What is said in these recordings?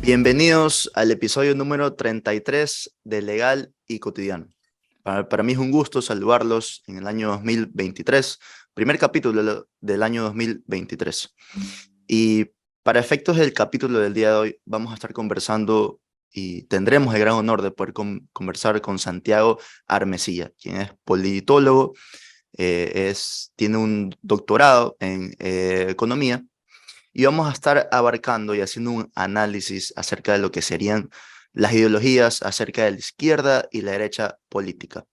Bienvenidos al episodio número 33 de Legal y Cotidiano. Para mí es un gusto saludarlos en el año 2023, primer capítulo del año 2023. Y para efectos del capítulo del día de hoy, vamos a estar conversando y tendremos el gran honor de poder conversar con Santiago Armesilla, quien es politólogo, tiene un doctorado en economía. Y vamos a estar abarcando y haciendo un análisis acerca de lo que serían las ideologías acerca de la izquierda y la derecha política,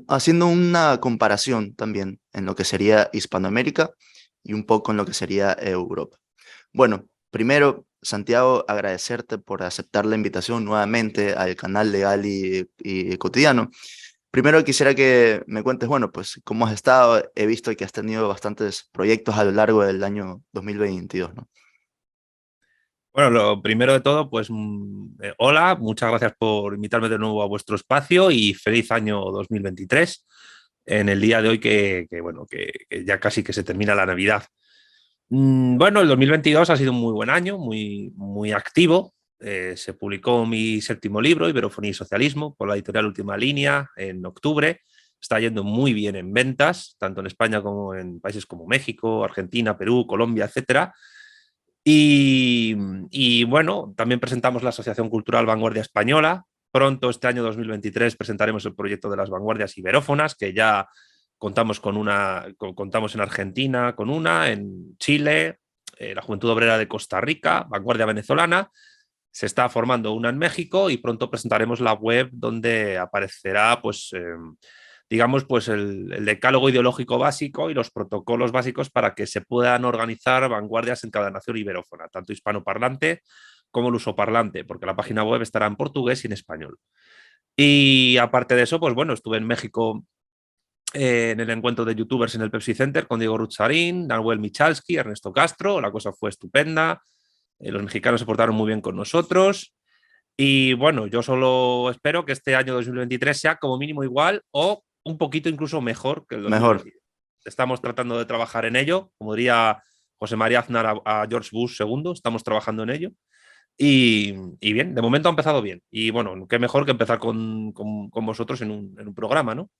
haciendo una comparación también en lo que sería Hispanoamérica y un poco en lo que sería Europa. Bueno, primero, Santiago, agradecerte por aceptar la invitación nuevamente al canal Legal y Cotidiano. Primero quisiera que me cuentes, bueno, pues cómo has estado. He visto que has tenido bastantes proyectos a lo largo del año 2022, ¿no? Bueno, lo primero de todo, pues hola, muchas gracias por invitarme de nuevo a vuestro espacio y feliz año 2023 en el día de hoy que ya casi que se termina la Navidad. Bueno, el 2022 ha sido un muy buen año, muy activo. Se publicó mi séptimo libro, Iberofonía y Socialismo, por la editorial Última Línea en octubre. Está yendo muy bien en ventas, tanto en España como en países como México, Argentina, Perú, Colombia, etcétera. Y bueno, también presentamos la Asociación Cultural Vanguardia Española. Pronto, este año 2023, presentaremos el proyecto de las vanguardias iberófonas, que ya contamos en Argentina con una, en Chile, la Juventud Obrera de Costa Rica, Vanguardia Venezolana. Se está formando una en México y pronto presentaremos la web donde aparecerá digamos, pues el decálogo ideológico básico y los protocolos básicos para que se puedan organizar vanguardias en cada nación iberófona, tanto hispanoparlante como lusoparlante, porque la página web estará en portugués y en español. Y aparte de eso, pues bueno, estuve en México en el encuentro de youtubers en el Pepsi Center con Diego Rutzarín, Nahuel Michalski, Ernesto Castro. La cosa fue estupenda. Los mexicanos se portaron muy bien con nosotros. Y bueno, yo solo espero que este año 2023 sea como mínimo igual o un poquito incluso mejor que el Mejor. 2022. Estamos tratando de trabajar en ello, como diría José María Aznar a George Bush II, estamos trabajando en ello. Y bien, de momento ha empezado bien. Y bueno, qué mejor que empezar con vosotros en un programa, ¿no?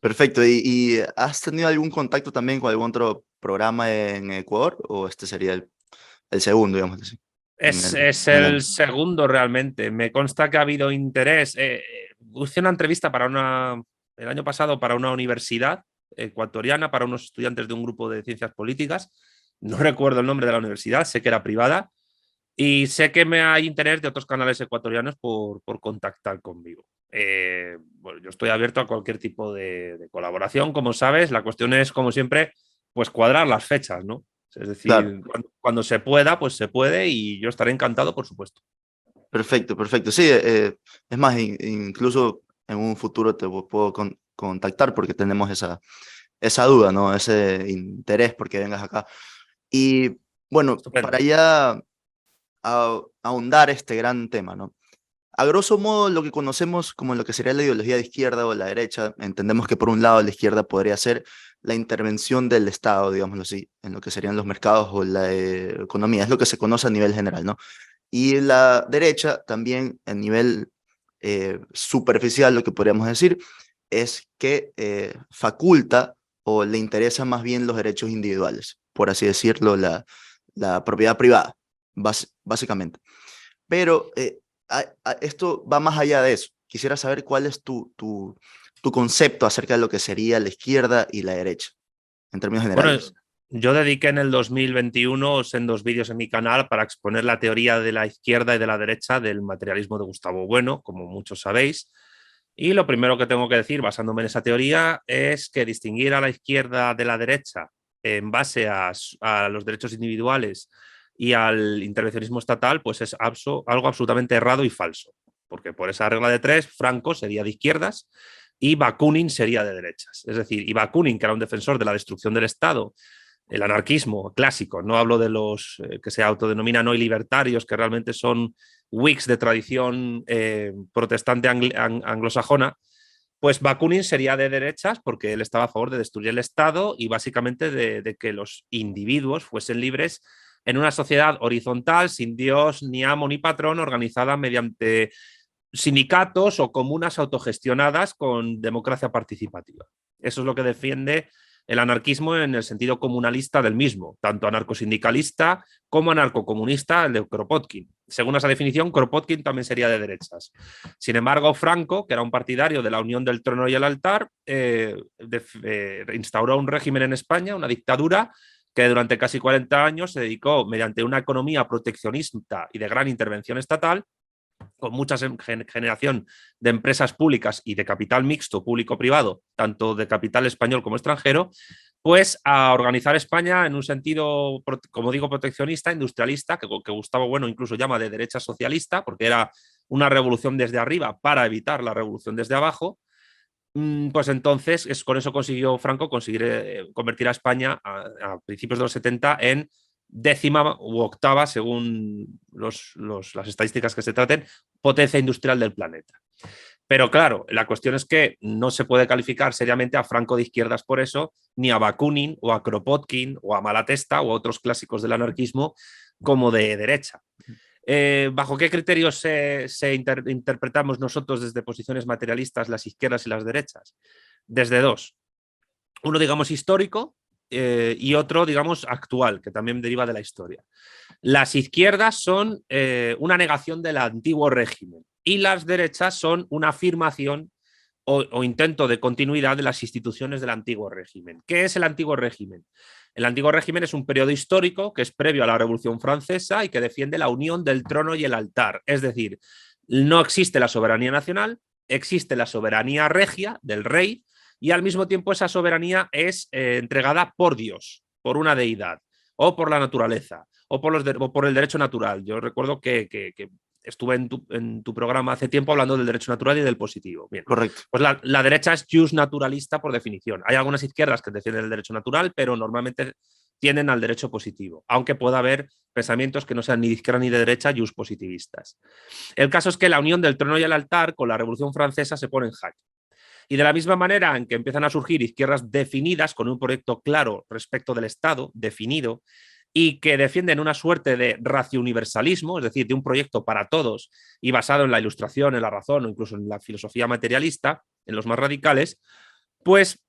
Perfecto. ¿Y has tenido algún contacto también con algún otro programa en Ecuador? ¿O este sería el segundo, digamos así, Es en el el año? segundo realmente. Me consta que ha habido interés. Hice una entrevista el año pasado para una universidad ecuatoriana, para unos estudiantes de un grupo de ciencias políticas. No recuerdo el nombre de la universidad, sé que era privada y sé que me hay interés de otros canales ecuatorianos por contactar conmigo. Bueno, yo estoy abierto a cualquier tipo de colaboración, como sabes. La cuestión es, como siempre, pues cuadrar las fechas, ¿no? Es Claro, decir, cuando se pueda, pues se puede y yo estaré encantado, por supuesto. perfecto, perfecto. Sí, es más, incluso en un futuro te puedo contactar porque tenemos esa duda, ¿no? Ese interés porque vengas acá. Y bueno, Estupendo. para ya ahondar este gran tema, ¿no? A grosso modo, lo que conocemos como lo que sería la ideología de izquierda o la derecha, entendemos que por un lado la izquierda podría ser la intervención del Estado, digámoslo así, en lo que serían los mercados o la economía, es lo que se conoce a nivel general, ¿no? Y la derecha también a nivel superficial, lo que podríamos decir, es que faculta o le interesa más bien los derechos individuales, por así decirlo, la propiedad privada, básicamente. Pero esto va más allá de eso. Quisiera saber cuál es tu concepto acerca de lo que sería la izquierda y la derecha, en términos Bueno, generales. yo dediqué en el 2021 en dos vídeos en mi canal para exponer la teoría de la izquierda y de la derecha del materialismo de Gustavo Bueno, como muchos sabéis. Y lo primero que tengo que decir, basándome en esa teoría, es que distinguir a la izquierda de la derecha en base a los derechos individuales y al intervencionismo estatal, pues es algo absolutamente errado y falso. Porque por esa regla de tres, Franco sería de izquierdas y Bakunin sería de derechas. Es decir, y Bakunin, que era un defensor de la destrucción del Estado, el anarquismo clásico, no hablo de los que se autodenominan hoy libertarios, que realmente son Whigs de tradición protestante anglosajona, pues Bakunin sería de derechas porque él estaba a favor de destruir el Estado y básicamente de que los individuos fuesen libres en una sociedad horizontal, sin Dios, ni amo ni patrón, organizada mediante sindicatos o comunas autogestionadas con democracia participativa. Eso es lo que defiende el anarquismo en el sentido comunalista del mismo, tanto anarcosindicalista como anarcocomunista, el de Kropotkin. Según esa definición, Kropotkin también sería de derechas. Sin embargo, Franco, que era un partidario de la unión del trono y el altar, instauró un régimen en España, una dictadura, que durante casi 40 años se dedicó, mediante una economía proteccionista y de gran intervención estatal, con mucha generación de empresas públicas y de capital mixto, público-privado, tanto de capital español como extranjero, pues a organizar España en un sentido, como digo, proteccionista, industrialista, que Gustavo Bueno incluso llama de derecha socialista, porque era una revolución desde arriba para evitar la revolución desde abajo. Pues entonces con eso consiguió Franco convertir a España a principios de los 70 en 10ª u 8ª, según las estadísticas que se traten, potencia industrial del planeta. Pero claro, la cuestión es que no se puede calificar seriamente a Franco de izquierdas por eso, ni a Bakunin o a Kropotkin o a Malatesta o a otros clásicos del anarquismo como de derecha. ¿Bajo qué criterios interpretamos nosotros desde posiciones materialistas las izquierdas y las derechas? Desde dos. Uno, digamos, histórico y otro, digamos, actual, que también deriva de la historia. Las izquierdas son una negación del antiguo régimen y las derechas son una afirmación o intento de continuidad de las instituciones del antiguo régimen. ¿Qué es el antiguo régimen? El antiguo régimen es un periodo histórico que es previo a la Revolución Francesa y que defiende la unión del trono y el altar. Es decir, no existe la soberanía nacional, existe la soberanía regia del rey y al mismo tiempo esa soberanía es entregada por Dios, por una deidad o por la naturaleza o por el derecho natural. Yo recuerdo que estuve en tu programa hace tiempo hablando del derecho natural y del positivo. Bien. Correcto. Pues la derecha es jus naturalista por definición. Hay algunas izquierdas que defienden el derecho natural, pero normalmente tienden al derecho positivo, aunque pueda haber pensamientos que no sean ni de izquierda ni de derecha, jus positivistas. El caso es que la unión del trono y el altar con la Revolución Francesa se pone en jaque. Y de la misma manera en que empiezan a surgir izquierdas definidas con un proyecto claro respecto del Estado, definido, y que defienden una suerte de racio-universalismo, es decir, de un proyecto para todos y basado en la ilustración, en la razón o incluso en la filosofía materialista, en los más radicales, pues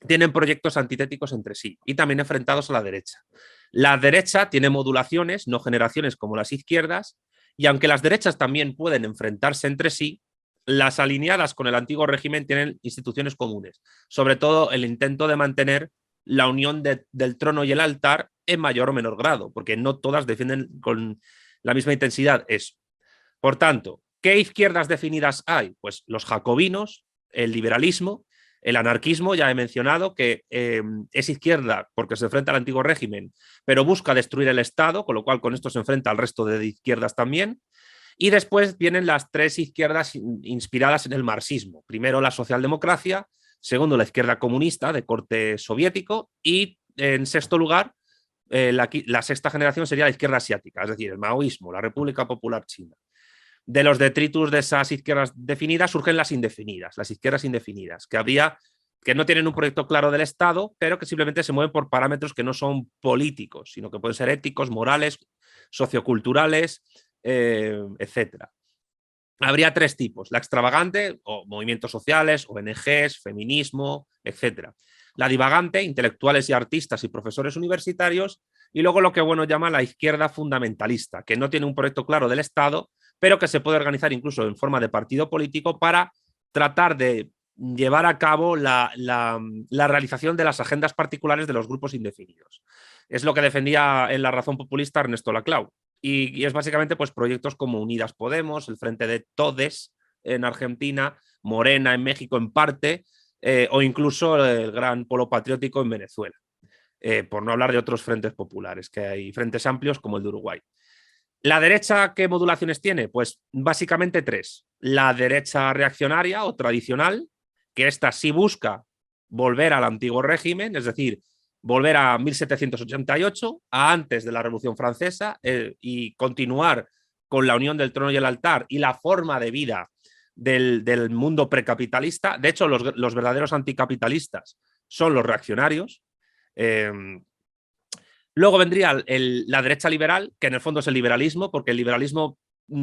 tienen proyectos antitéticos entre sí y también enfrentados a la derecha. La derecha tiene modulaciones, no generaciones como las izquierdas, y aunque las derechas también pueden enfrentarse entre sí, las alineadas con el antiguo régimen tienen instituciones comunes, sobre todo el intento de mantener la unión del trono y el altar en mayor o menor grado, porque no todas defienden con la misma intensidad eso. Por tanto, ¿qué izquierdas definidas hay? Pues los jacobinos, el liberalismo, el anarquismo, ya he mencionado que es izquierda porque se enfrenta al antiguo régimen, pero busca destruir el Estado, con lo cual con esto se enfrenta al resto de izquierdas también. Y después vienen las tres izquierdas inspiradas en el marxismo. Primero la socialdemocracia, segundo la izquierda comunista de corte soviético y en sexto lugar la sexta generación sería la izquierda asiática, es decir, el maoísmo, la República Popular China. De los detritus de esas izquierdas definidas surgen las indefinidas, las izquierdas indefinidas, que no tienen un proyecto claro del Estado, pero que simplemente se mueven por parámetros que no son políticos, sino que pueden ser éticos, morales, socioculturales, etcétera. Habría tres tipos: la extravagante, o movimientos sociales, ONGs, feminismo, etcétera. La divagante, intelectuales y artistas y profesores universitarios, y luego lo que Bueno llama la izquierda fundamentalista, que no tiene un proyecto claro del Estado, pero que se puede organizar incluso en forma de partido político para tratar de llevar a cabo la realización de las agendas particulares de los grupos indefinidos. Es lo que defendía en La Razón Populista Ernesto Laclau. Y es básicamente pues, proyectos como Unidas Podemos, el Frente de Todes en Argentina, Morena en México en parte, o incluso el Gran Polo Patriótico en Venezuela, por no hablar de otros frentes populares, que hay frentes amplios como el de Uruguay. ¿La derecha qué modulaciones tiene? Pues básicamente tres. La derecha reaccionaria o tradicional, que esta sí busca volver al antiguo régimen, es decir, volver a 1788, a antes de la Revolución Francesa, y continuar con la unión del trono y el altar y la forma de vida del mundo precapitalista. De hecho, los verdaderos anticapitalistas son los reaccionarios. Luego vendría la derecha liberal, que en el fondo es el liberalismo, porque el liberalismo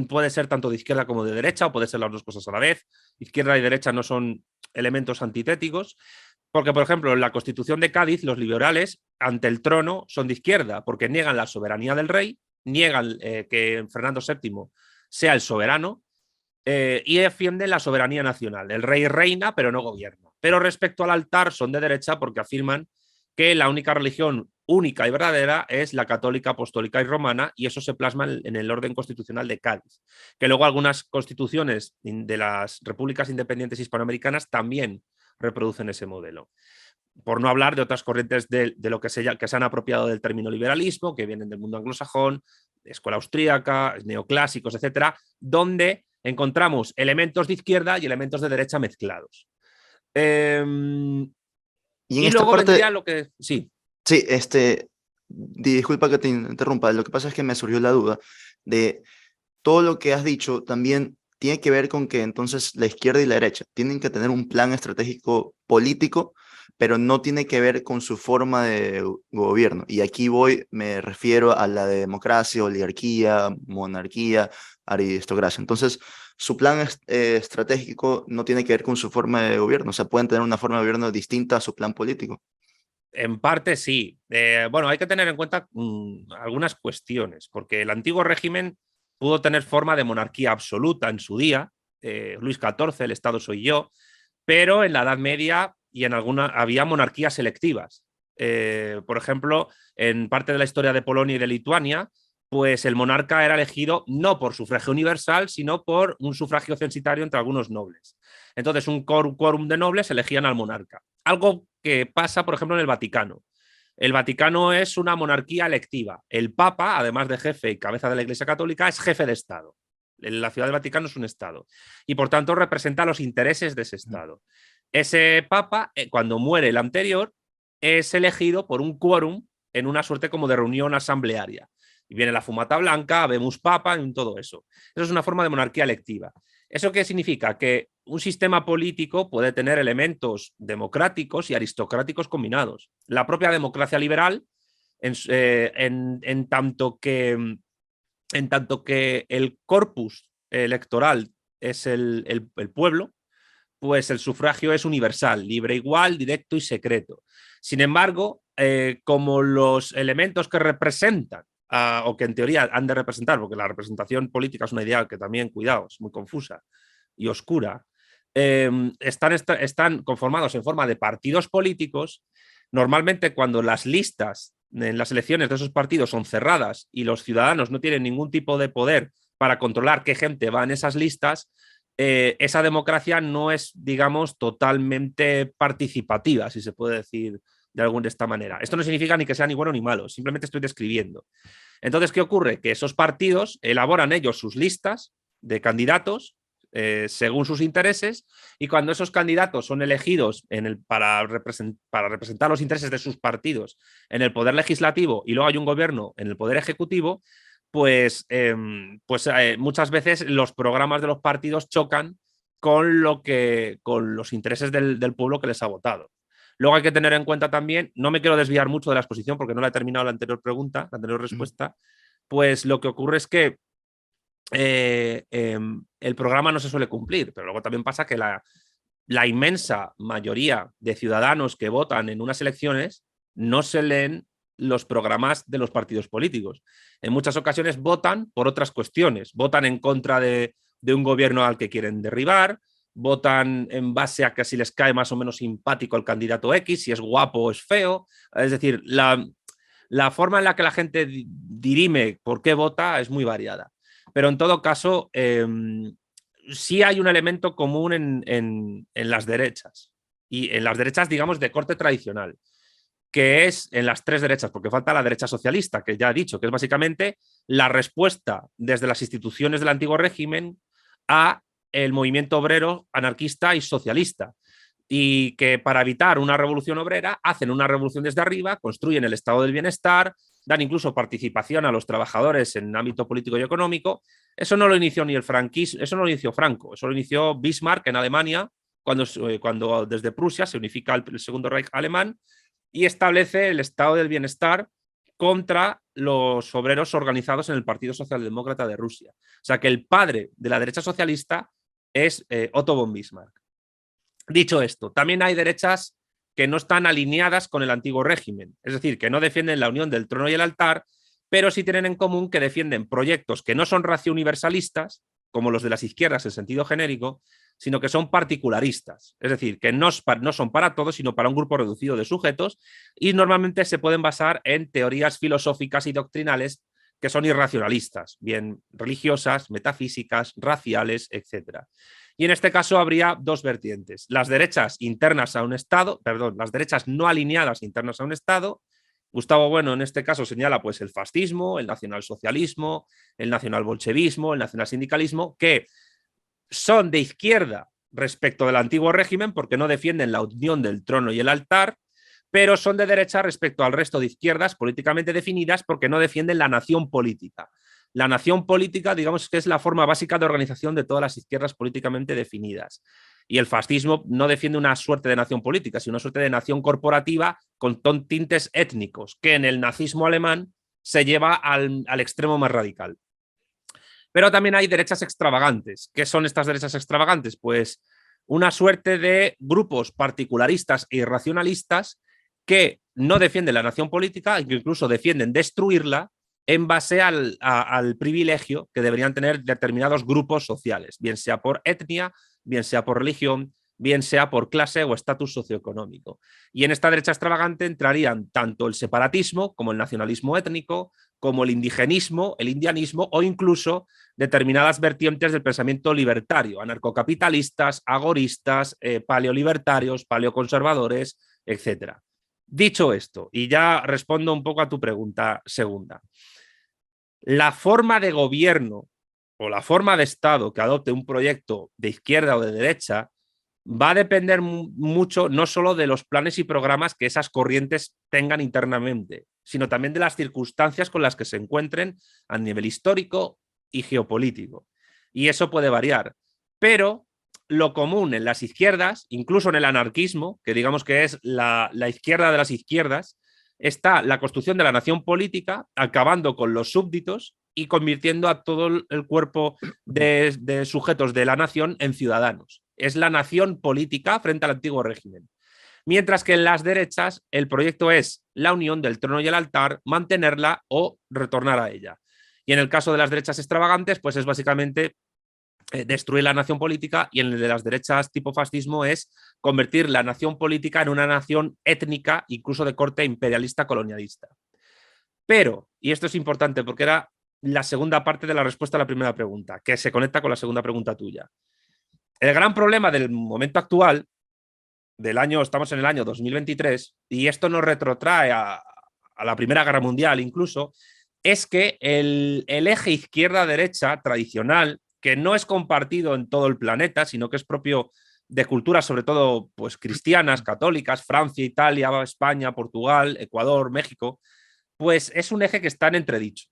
puede ser tanto de izquierda como de derecha, o puede ser las dos cosas a la vez. Izquierda y derecha no son elementos antitéticos, porque, por ejemplo, en la Constitución de Cádiz, los liberales ante el trono son de izquierda, porque niegan la soberanía del rey, niegan que Fernando VII sea el soberano, y defienden la soberanía nacional. El rey reina, pero no gobierna. Pero respecto al altar son de derecha porque afirman que la única religión única y verdadera es la católica, apostólica y romana, y eso se plasma en el orden constitucional de Cádiz, que luego algunas constituciones de las repúblicas independientes hispanoamericanas también reproducen ese modelo. Por no hablar de otras corrientes de lo que se han apropiado del término liberalismo, que vienen del mundo anglosajón, escuela austríaca, neoclásicos, etcétera, donde encontramos elementos de izquierda y elementos de derecha mezclados. Y en Y esta luego vendría parte, lo que... Sí. sí, disculpa que te interrumpa, lo que pasa es que me surgió la duda de todo lo que has dicho también tiene que ver con que entonces la izquierda y la derecha tienen que tener un plan estratégico político, pero no tiene que ver con su forma de gobierno. Y aquí me refiero a la de democracia, oligarquía, monarquía, aristocracia. Entonces, su plan estratégico no tiene que ver con su forma de gobierno. O sea, pueden tener una forma de gobierno distinta a su plan político. En parte sí. Bueno, hay que tener en cuenta algunas cuestiones, porque el antiguo régimen pudo tener forma de monarquía absoluta en su día, Luis XIV, el Estado soy yo, pero en la Edad Media y en alguna había monarquías selectivas. Por ejemplo, en parte de la historia de Polonia y de Lituania, pues el monarca era elegido no por sufragio universal, sino por un sufragio censitario entre algunos nobles. Entonces, un quórum de nobles elegían al monarca. Algo que pasa, por ejemplo, en el Vaticano. El Vaticano es una monarquía electiva. El Papa, además de jefe y cabeza de la Iglesia Católica, es jefe de Estado. La Ciudad del Vaticano es un Estado y, por tanto, representa los intereses de ese Estado. Ese Papa, cuando muere el anterior, es elegido por un quórum en una suerte como de reunión asamblearia. Y viene la fumata blanca, vemos papa y todo eso. Eso es una forma de monarquía electiva. ¿Eso qué significa? Que un sistema político puede tener elementos democráticos y aristocráticos combinados. La propia democracia liberal, en tanto que el corpus electoral es el pueblo, pues el sufragio es universal, libre, igual, directo y secreto. Sin embargo, como los elementos que representan, o que en teoría han de representar, porque la representación política es una idea que también, cuidado, es muy confusa y oscura, están conformados en forma de partidos políticos. Normalmente, cuando las listas en las elecciones de esos partidos son cerradas y los ciudadanos no tienen ningún tipo de poder para controlar qué gente va en esas listas, esa democracia no es, digamos, totalmente participativa, si se puede decir de esta manera. Esto no significa ni que sea ni bueno ni malo, simplemente estoy describiendo. Entonces, ¿qué ocurre? Que esos partidos elaboran ellos sus listas de candidatos según sus intereses, y cuando esos candidatos son elegidos para representar los intereses de sus partidos en el poder legislativo y luego hay un gobierno en el poder ejecutivo, pues muchas veces los programas de los partidos chocan con los intereses del pueblo que les ha votado. Luego hay que tener en cuenta también, no me quiero desviar mucho de la exposición porque no la he terminado la anterior pregunta, la anterior respuesta, pues lo que ocurre es que el programa no se suele cumplir, pero luego también pasa que la inmensa mayoría de ciudadanos que votan en unas elecciones no se leen los programas de los partidos políticos. En muchas ocasiones votan por otras cuestiones, votan en contra de un gobierno al que quieren derribar, votan en base a que si les cae más o menos simpático el candidato X, si es guapo o es feo. Es decir, la forma en la que la gente dirime por qué vota es muy variada. Pero en todo caso, sí hay un elemento común en las derechas, y en las derechas, digamos, de corte tradicional, que es en las tres derechas, porque falta la derecha socialista, que ya he dicho, que es básicamente la respuesta desde las instituciones del antiguo régimen a el movimiento obrero, anarquista y socialista, y que para evitar una revolución obrera hacen una revolución desde arriba, construyen el estado del bienestar, dan incluso participación a los trabajadores en ámbito político y económico. Eso no lo inició ni el franquismo, eso no lo inició Franco, eso lo inició Bismarck en Alemania, cuando desde Prusia se unifica el Segundo Reich alemán y establece el estado del bienestar contra los obreros organizados en el Partido Socialdemócrata de Rusia. O sea que el padre de la derecha socialista es Otto von Bismarck. Dicho esto, también hay derechas que no están alineadas con el antiguo régimen, es decir, que no defienden la unión del trono y el altar, pero sí tienen en común que defienden proyectos que no son ratio universalistas, como los de las izquierdas en sentido genérico, sino que son particularistas, es decir, que no son para todos, sino para un grupo reducido de sujetos, y normalmente se pueden basar en teorías filosóficas y doctrinales que son irracionalistas, bien religiosas, metafísicas, raciales, etc. Y en este caso habría dos vertientes: las derechas internas a un Estado, perdón, las derechas no alineadas internas a un Estado. Gustavo Bueno en este caso señala pues el fascismo, el nacionalsocialismo, el nacionalbolchevismo, el nacionalsindicalismo, que son de izquierda respecto del antiguo régimen porque no defienden la unión del trono y el altar, pero son de derecha respecto al resto de izquierdas políticamente definidas porque no defienden la nación política. La nación política, digamos que es la forma básica de organización de todas las izquierdas políticamente definidas. Y el fascismo no defiende una suerte de nación política, sino una suerte de nación corporativa con tintes étnicos, que en el nazismo alemán se lleva al extremo más radical. Pero también hay derechas extravagantes. ¿Qué son estas derechas extravagantes? Pues una suerte de grupos particularistas e irracionalistas que no defienden la nación política y que incluso defienden destruirla en base al privilegio que deberían tener determinados grupos sociales, bien sea por etnia, bien sea por religión, bien sea por clase o estatus socioeconómico. Y en esta derecha extravagante entrarían tanto el separatismo como el nacionalismo étnico, como el indigenismo, el indianismo o incluso determinadas vertientes del pensamiento libertario, anarcocapitalistas, agoristas, paleolibertarios, paleoconservadores, etc. Dicho esto, y ya respondo un poco a tu pregunta segunda, la forma de gobierno o la forma de Estado que adopte un proyecto de izquierda o de derecha va a depender mucho no solo de los planes y programas que esas corrientes tengan internamente, sino también de las circunstancias con las que se encuentren a nivel histórico y geopolítico. Y eso puede variar. Pero lo común en las izquierdas, incluso en el anarquismo, que digamos que es la izquierda de las izquierdas, está la construcción de la nación política, acabando con los súbditos y convirtiendo a todo el cuerpo de sujetos de la nación en ciudadanos. Es la nación política frente al antiguo régimen. Mientras que en las derechas el proyecto es la unión del trono y el altar, mantenerla o retornar a ella. Y en el caso de las derechas extravagantes, pues es básicamente destruir la nación política, y en el de las derechas tipo fascismo es convertir la nación política en una nación étnica, incluso de corte imperialista colonialista. Pero, y esto es importante porque era la segunda parte de la respuesta a la primera pregunta, que se conecta con la segunda pregunta tuya. El gran problema del momento actual, estamos en el año 2023, y esto nos retrotrae a la Primera Guerra Mundial incluso, es que el eje izquierda-derecha tradicional, que no es compartido en todo el planeta, sino que es propio de culturas sobre todo pues, cristianas, católicas, Francia, Italia, España, Portugal, Ecuador, México, pues es un eje que está en entredicho.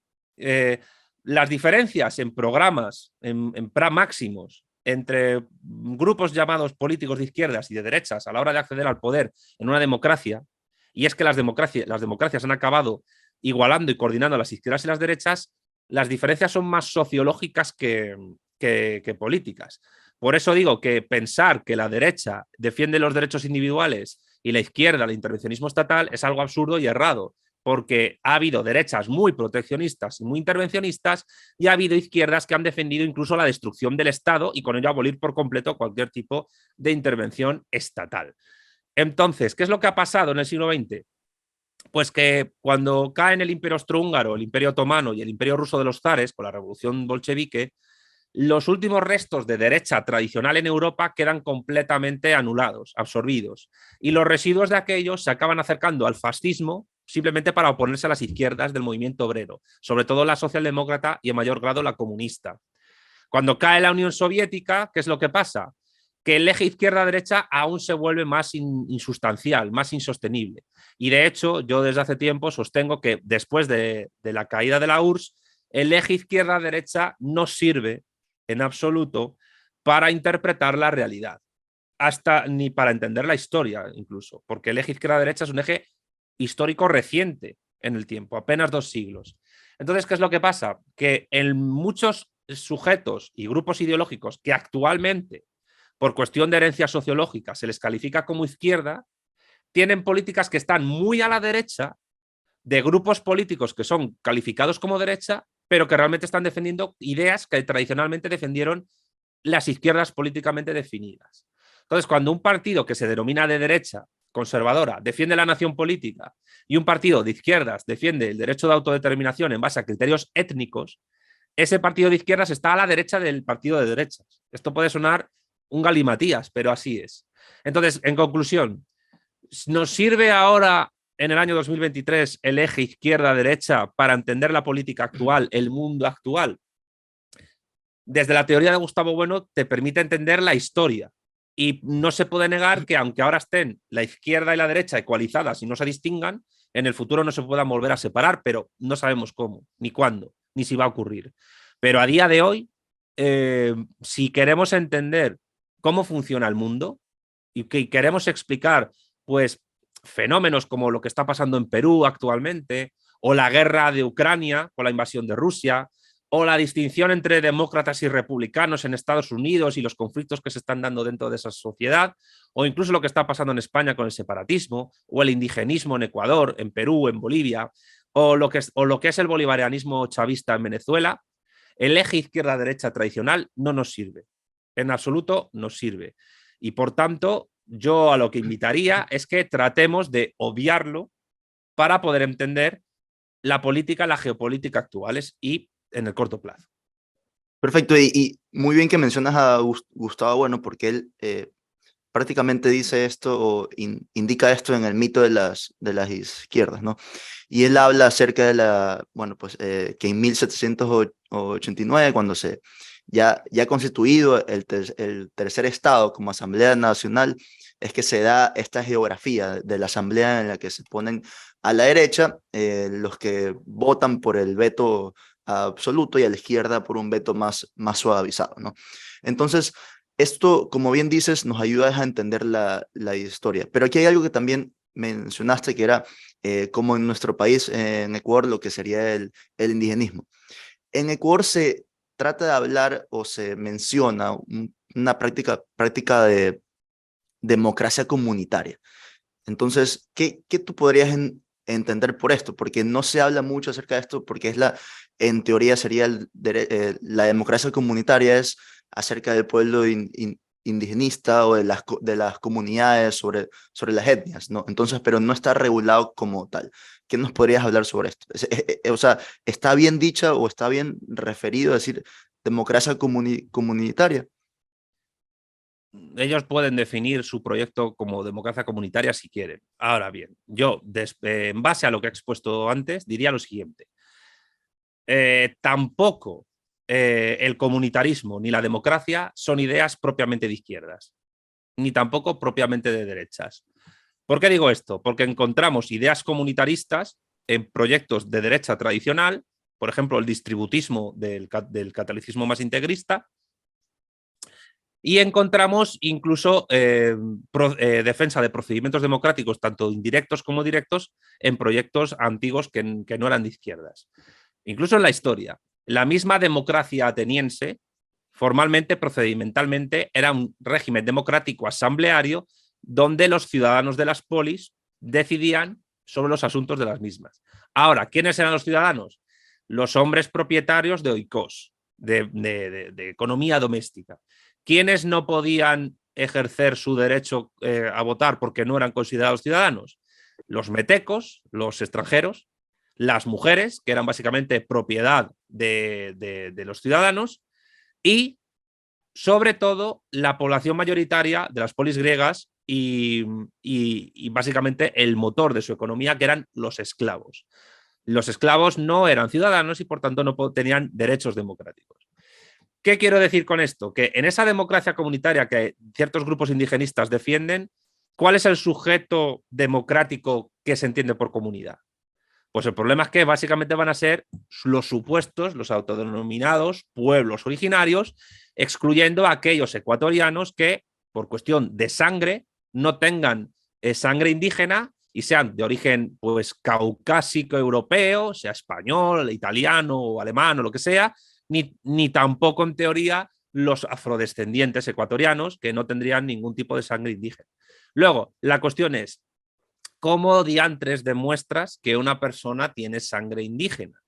Las diferencias en programas, en máximos, entre grupos llamados políticos de izquierdas y de derechas a la hora de acceder al poder en una democracia, y es que las democracias han acabado igualando y coordinando a las izquierdas y las derechas, las diferencias son más sociológicas que políticas. Por eso digo que pensar que la derecha defiende los derechos individuales y la izquierda el intervencionismo estatal es algo absurdo y errado, porque ha habido derechas muy proteccionistas y muy intervencionistas y ha habido izquierdas que han defendido incluso la destrucción del Estado y con ello abolir por completo cualquier tipo de intervención estatal. Entonces, ¿qué es lo que ha pasado en el siglo XX? Pues que cuando caen el Imperio Austrohúngaro, el Imperio Otomano y el Imperio Ruso de los zares con la Revolución Bolchevique, los últimos restos de derecha tradicional en Europa quedan completamente anulados, absorbidos, y los residuos de aquellos se acaban acercando al fascismo simplemente para oponerse a las izquierdas del movimiento obrero, sobre todo la socialdemócrata y en mayor grado la comunista. Cuando cae la Unión Soviética, ¿qué es lo que pasa? Que el eje izquierda-derecha aún se vuelve más insustancial, más insostenible. Y de hecho, yo desde hace tiempo sostengo que después de la caída de la URSS, el eje izquierda-derecha no sirve en absoluto para interpretar la realidad, hasta ni para entender la historia incluso, porque el eje izquierda-derecha es un eje histórico reciente. en el tiempo, apenas 2 siglos. Entonces, ¿qué es lo que pasa? Que en muchos sujetos y grupos ideológicos que actualmente, por cuestión de herencia sociológica, se les califica como izquierda, tienen políticas que están muy a la derecha de grupos políticos que son calificados como derecha, pero que realmente están defendiendo ideas que tradicionalmente defendieron las izquierdas políticamente definidas. Entonces, cuando un partido que se denomina de derecha conservadora defiende la nación política y un partido de izquierdas defiende el derecho de autodeterminación en base a criterios étnicos, ese partido de izquierdas está a la derecha del partido de derechas. Esto puede sonar un galimatías, pero así es. Entonces, en conclusión, ¿nos sirve ahora en el año 2023 el eje izquierda-derecha para entender la política actual, el mundo actual? Desde la teoría de Gustavo Bueno te permite entender la historia. Y no se puede negar que aunque ahora estén la izquierda y la derecha ecualizadas y no se distingan, en el futuro no se puedan volver a separar, pero no sabemos cómo, ni cuándo, ni si va a ocurrir. Pero a día de hoy, si queremos entender cómo funciona el mundo y que queremos explicar pues fenómenos como lo que está pasando en Perú actualmente, o la guerra de Ucrania con la invasión de Rusia, o la distinción entre demócratas y republicanos en Estados Unidos y los conflictos que se están dando dentro de esa sociedad, o incluso lo que está pasando en España con el separatismo, o el indigenismo en Ecuador, en Perú, en Bolivia, o lo que es el bolivarianismo chavista en Venezuela, el eje izquierda-derecha tradicional no nos sirve. En absoluto nos sirve. Y por tanto, yo a lo que invitaría es que tratemos de obviarlo para poder entender la política, la geopolítica actuales y en el corto plazo. Perfecto, y muy bien que mencionas a Gustavo Bueno, porque él prácticamente dice esto o indica esto en el mito de las izquierdas, ¿no? Y él habla acerca de bueno, pues que en 1789, cuando ya constituido el tercer estado como Asamblea Nacional, es que se da esta geografía de la Asamblea en la que se ponen a la derecha los que votan por el veto absoluto y a la izquierda por un veto más suavizado, ¿no? Entonces, esto, como bien dices, nos ayuda a entender la historia. Pero aquí hay algo que también mencionaste, que era como en nuestro país, en Ecuador, lo que sería el indigenismo. En Ecuador se trata de hablar o se menciona una práctica de democracia comunitaria. Entonces, ¿qué tú podrías entender por esto? Porque no se habla mucho acerca de esto, porque en teoría sería la democracia comunitaria es acerca del pueblo indigenista o de las comunidades sobre las etnias, ¿no? Entonces, pero no está regulado como tal. ¿Qué nos podrías hablar sobre esto? O sea, ¿está bien dicha o está bien referido a decir democracia comunitaria? Ellos pueden definir su proyecto como democracia comunitaria si quieren. Ahora bien, yo, en base a lo que he expuesto antes, diría lo siguiente. Tampoco el comunitarismo ni la democracia son ideas propiamente de izquierdas, ni tampoco propiamente de derechas. ¿Por qué digo esto? Porque encontramos ideas comunitaristas en proyectos de derecha tradicional, por ejemplo, el distributismo del catolicismo más integrista, y encontramos incluso defensa de procedimientos democráticos, tanto indirectos como directos, en proyectos antiguos que no eran de izquierdas. Incluso en la historia. La misma democracia ateniense, formalmente, procedimentalmente, era un régimen democrático asambleario donde los ciudadanos de las polis decidían sobre los asuntos de las mismas. Ahora, ¿quiénes eran los ciudadanos? Los hombres propietarios de oikos, de economía doméstica. ¿Quiénes no podían ejercer su derecho a votar porque no eran considerados ciudadanos? Los metecos, los extranjeros, las mujeres, que eran básicamente propiedad de los ciudadanos, y sobre todo la población mayoritaria de las polis griegas y básicamente el motor de su economía, que eran los esclavos. Los esclavos no eran ciudadanos y por tanto no tenían derechos democráticos. ¿Qué quiero decir con esto? Que en esa democracia comunitaria que ciertos grupos indigenistas defienden, ¿cuál es el sujeto democrático que se entiende por comunidad? Pues el problema es que básicamente van a ser los supuestos, los autodenominados pueblos originarios, excluyendo a aquellos ecuatorianos que, por cuestión de sangre, no tengan sangre indígena y sean de origen pues caucásico europeo, sea español, italiano o alemán o lo que sea, ni tampoco en teoría los afrodescendientes ecuatorianos que no tendrían ningún tipo de sangre indígena. Luego, la cuestión es, ¿cómo diantres demuestras que una persona tiene sangre indígena?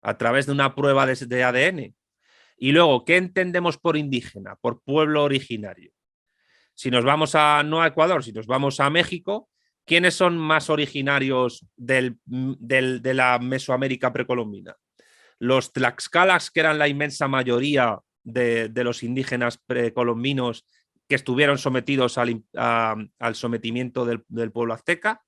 A través de una prueba de ADN. Y luego, ¿qué entendemos por indígena? Por pueblo originario. Si nos vamos no a Ecuador, si nos vamos a México, ¿quiénes son más originarios de la Mesoamérica precolombina? Los tlaxcalas, que eran la inmensa mayoría de los indígenas precolombinos que estuvieron sometidos al sometimiento del pueblo azteca,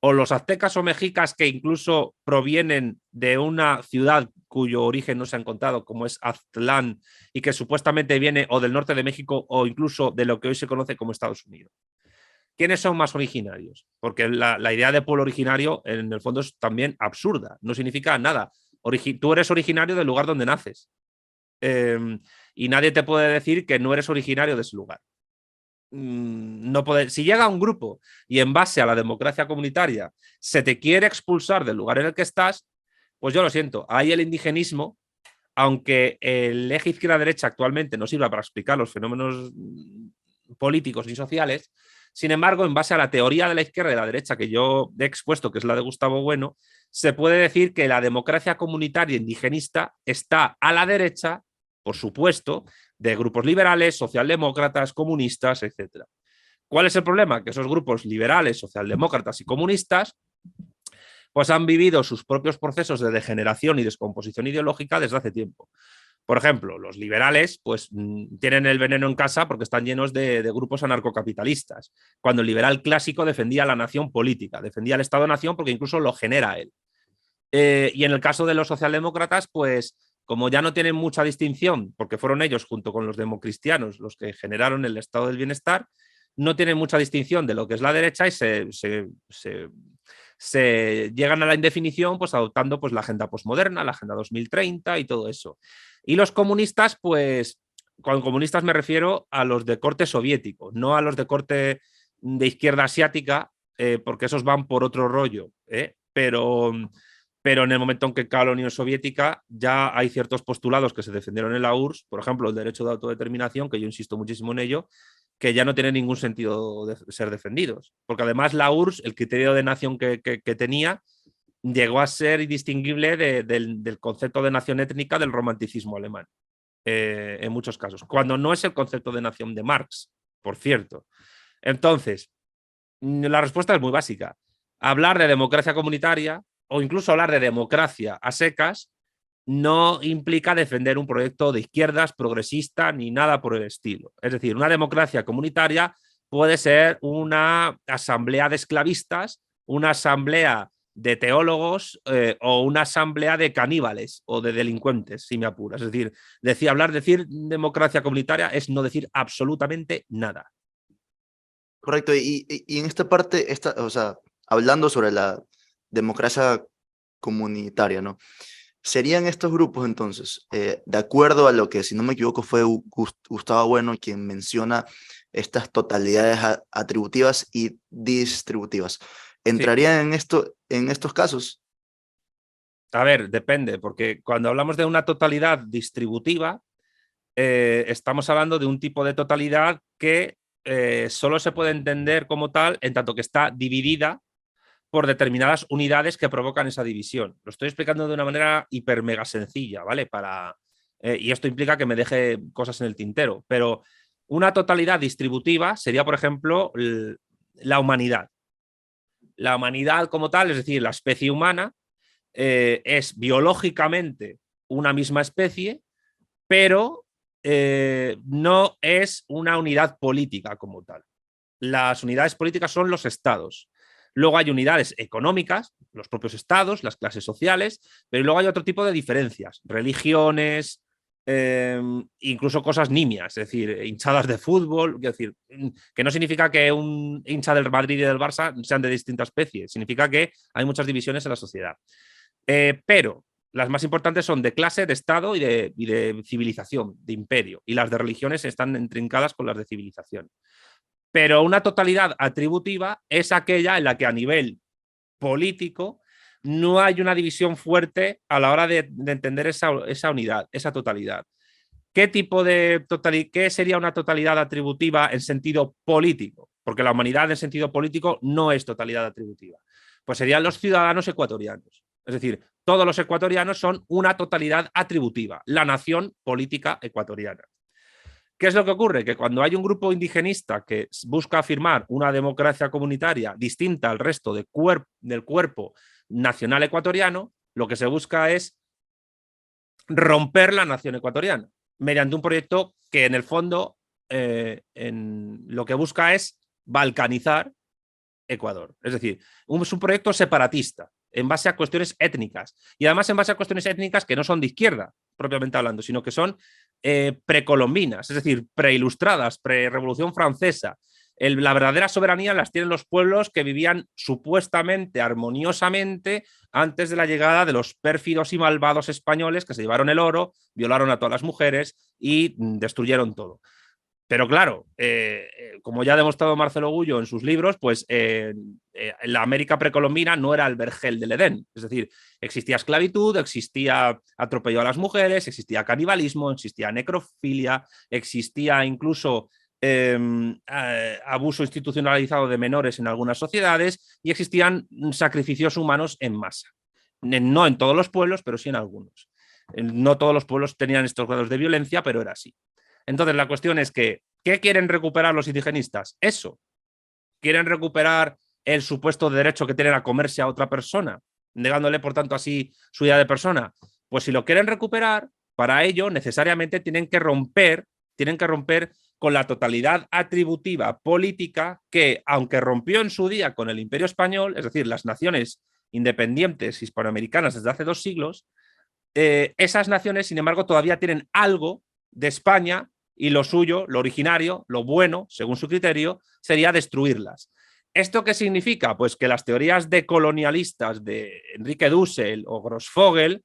o los aztecas o mexicas que incluso provienen de una ciudad cuyo origen no se ha encontrado, como es Aztlán, y que supuestamente viene o del norte de México o incluso de lo que hoy se conoce como Estados Unidos. ¿Quiénes son más originarios? Porque la idea de pueblo originario en el fondo es también absurda, no significa nada. Tú eres originario del lugar donde naces y nadie te puede decir que no eres originario de ese lugar. No puede, si llega un grupo y en base a la democracia comunitaria se te quiere expulsar del lugar en el que estás, pues yo lo siento, ahí el indigenismo, aunque el eje izquierda-derecha actualmente no sirva para explicar los fenómenos políticos ni sociales, sin embargo, en base a la teoría de la izquierda y de la derecha que yo he expuesto, que es la de Gustavo Bueno, se puede decir que la democracia comunitaria indigenista está a la derecha, por supuesto, de grupos liberales, socialdemócratas, comunistas, etc. ¿Cuál es el problema? Que esos grupos liberales, socialdemócratas y comunistas pues han vivido sus propios procesos de degeneración y descomposición ideológica desde hace tiempo. Por ejemplo, los liberales pues tienen el veneno en casa porque están llenos de grupos anarcocapitalistas, cuando el liberal clásico defendía la nación política, defendía el Estado-nación porque incluso lo genera él. Y en el caso de los socialdemócratas, pues como ya no tienen mucha distinción, porque fueron ellos junto con los democristianos los que generaron el estado del bienestar, no tienen mucha distinción de lo que es la derecha y se llegan a la indefinición pues adoptando pues la agenda posmoderna, la agenda 2030 y todo eso. Y los comunistas, pues con comunistas me refiero a los de corte soviético, no a los de corte de izquierda asiática, porque esos van por otro rollo, pero en el momento en que cae la Unión Soviética ya hay ciertos postulados que se defendieron en la URSS, por ejemplo, el derecho de autodeterminación, que yo insisto muchísimo en ello, que ya no tiene ningún sentido de ser defendidos. Porque además la URSS, el criterio de nación que tenía, llegó a ser indistinguible del concepto de nación étnica del romanticismo alemán, en muchos casos, cuando no es el concepto de nación de Marx, por cierto. Entonces, la respuesta es muy básica. Hablar de democracia comunitaria o incluso hablar de democracia a secas no implica defender un proyecto de izquierdas, progresista, ni nada por el estilo. Es decir, una democracia comunitaria puede ser una asamblea de esclavistas, una asamblea de teólogos o una asamblea de caníbales o de delincuentes, si me apuras. Es decir, decir democracia comunitaria es no decir absolutamente nada. Correcto, y en esta parte, o sea, hablando sobre la democracia comunitaria, ¿no? ¿Serían estos grupos entonces, de acuerdo a lo que, si no me equivoco, fue Gustavo Bueno quien menciona estas totalidades atributivas y distributivas? ¿Entrarían en estos casos? A ver, depende, porque cuando hablamos de una totalidad distributiva, estamos hablando de un tipo de totalidad que solo se puede entender como tal en tanto que está dividida por determinadas unidades que provocan esa división. Lo estoy explicando de una manera hiper mega sencilla, ¿vale? Y esto implica que me deje cosas en el tintero, pero una totalidad distributiva sería, por ejemplo, la humanidad. La humanidad como tal, es decir, la especie humana, es biológicamente una misma especie, pero no es una unidad política como tal. Las unidades políticas son los estados. Luego hay unidades económicas, los propios estados, las clases sociales, pero luego hay otro tipo de diferencias, religiones, incluso cosas nimias, es decir, hinchadas de fútbol, es decir, que no significa que un hincha del Madrid y del Barça sean de distinta especie, significa que hay muchas divisiones en la sociedad. Pero las más importantes son de clase, de estado y de civilización, de imperio, y las de religiones están intrincadas con las de civilización. Pero una totalidad atributiva es aquella en la que a nivel político no hay una división fuerte a la hora de entender esa unidad, esa totalidad. ¿Qué sería una totalidad atributiva en sentido político? Porque la humanidad en sentido político no es totalidad atributiva. Pues serían los ciudadanos ecuatorianos. Es decir, todos los ecuatorianos son una totalidad atributiva, la nación política ecuatoriana. ¿Qué es lo que ocurre? Que cuando hay un grupo indigenista que busca afirmar una democracia comunitaria distinta al resto del cuerpo nacional ecuatoriano, lo que se busca es romper la nación ecuatoriana mediante un proyecto que en el fondo lo que busca es balcanizar Ecuador. Es decir, es un proyecto separatista en base a cuestiones étnicas y además en base a cuestiones étnicas que no son de izquierda, propiamente hablando, sino que son precolombinas, es decir, preilustradas, pre-revolución francesa. La verdadera soberanía las tienen los pueblos que vivían supuestamente armoniosamente antes de la llegada de los pérfidos y malvados españoles que se llevaron el oro, violaron a todas las mujeres y destruyeron todo. Pero claro, como ya ha demostrado Marcelo Gullo en sus libros, pues la América precolombina no era el vergel del Edén. Es decir, existía esclavitud, existía atropello a las mujeres, existía canibalismo, existía necrofilia, existía incluso abuso institucionalizado de menores en algunas sociedades y existían sacrificios humanos en masa. No en todos los pueblos, pero sí en algunos. No todos los pueblos tenían estos grados de violencia, pero era así. Entonces, la cuestión es que, ¿qué quieren recuperar los indigenistas? Eso. ¿Quieren recuperar el supuesto derecho que tienen a comerse a otra persona, negándole, por tanto, así su idea de persona? Pues si lo quieren recuperar, para ello necesariamente tienen que romper con la totalidad atributiva política que, aunque rompió en su día con el Imperio Español, es decir, las naciones independientes hispanoamericanas desde hace 2 siglos, esas naciones, sin embargo, todavía tienen algo de España y lo suyo, lo originario, lo bueno, según su criterio, sería destruirlas. ¿Esto qué significa? Pues que las teorías decolonialistas de Enrique Dussel o Grossfogel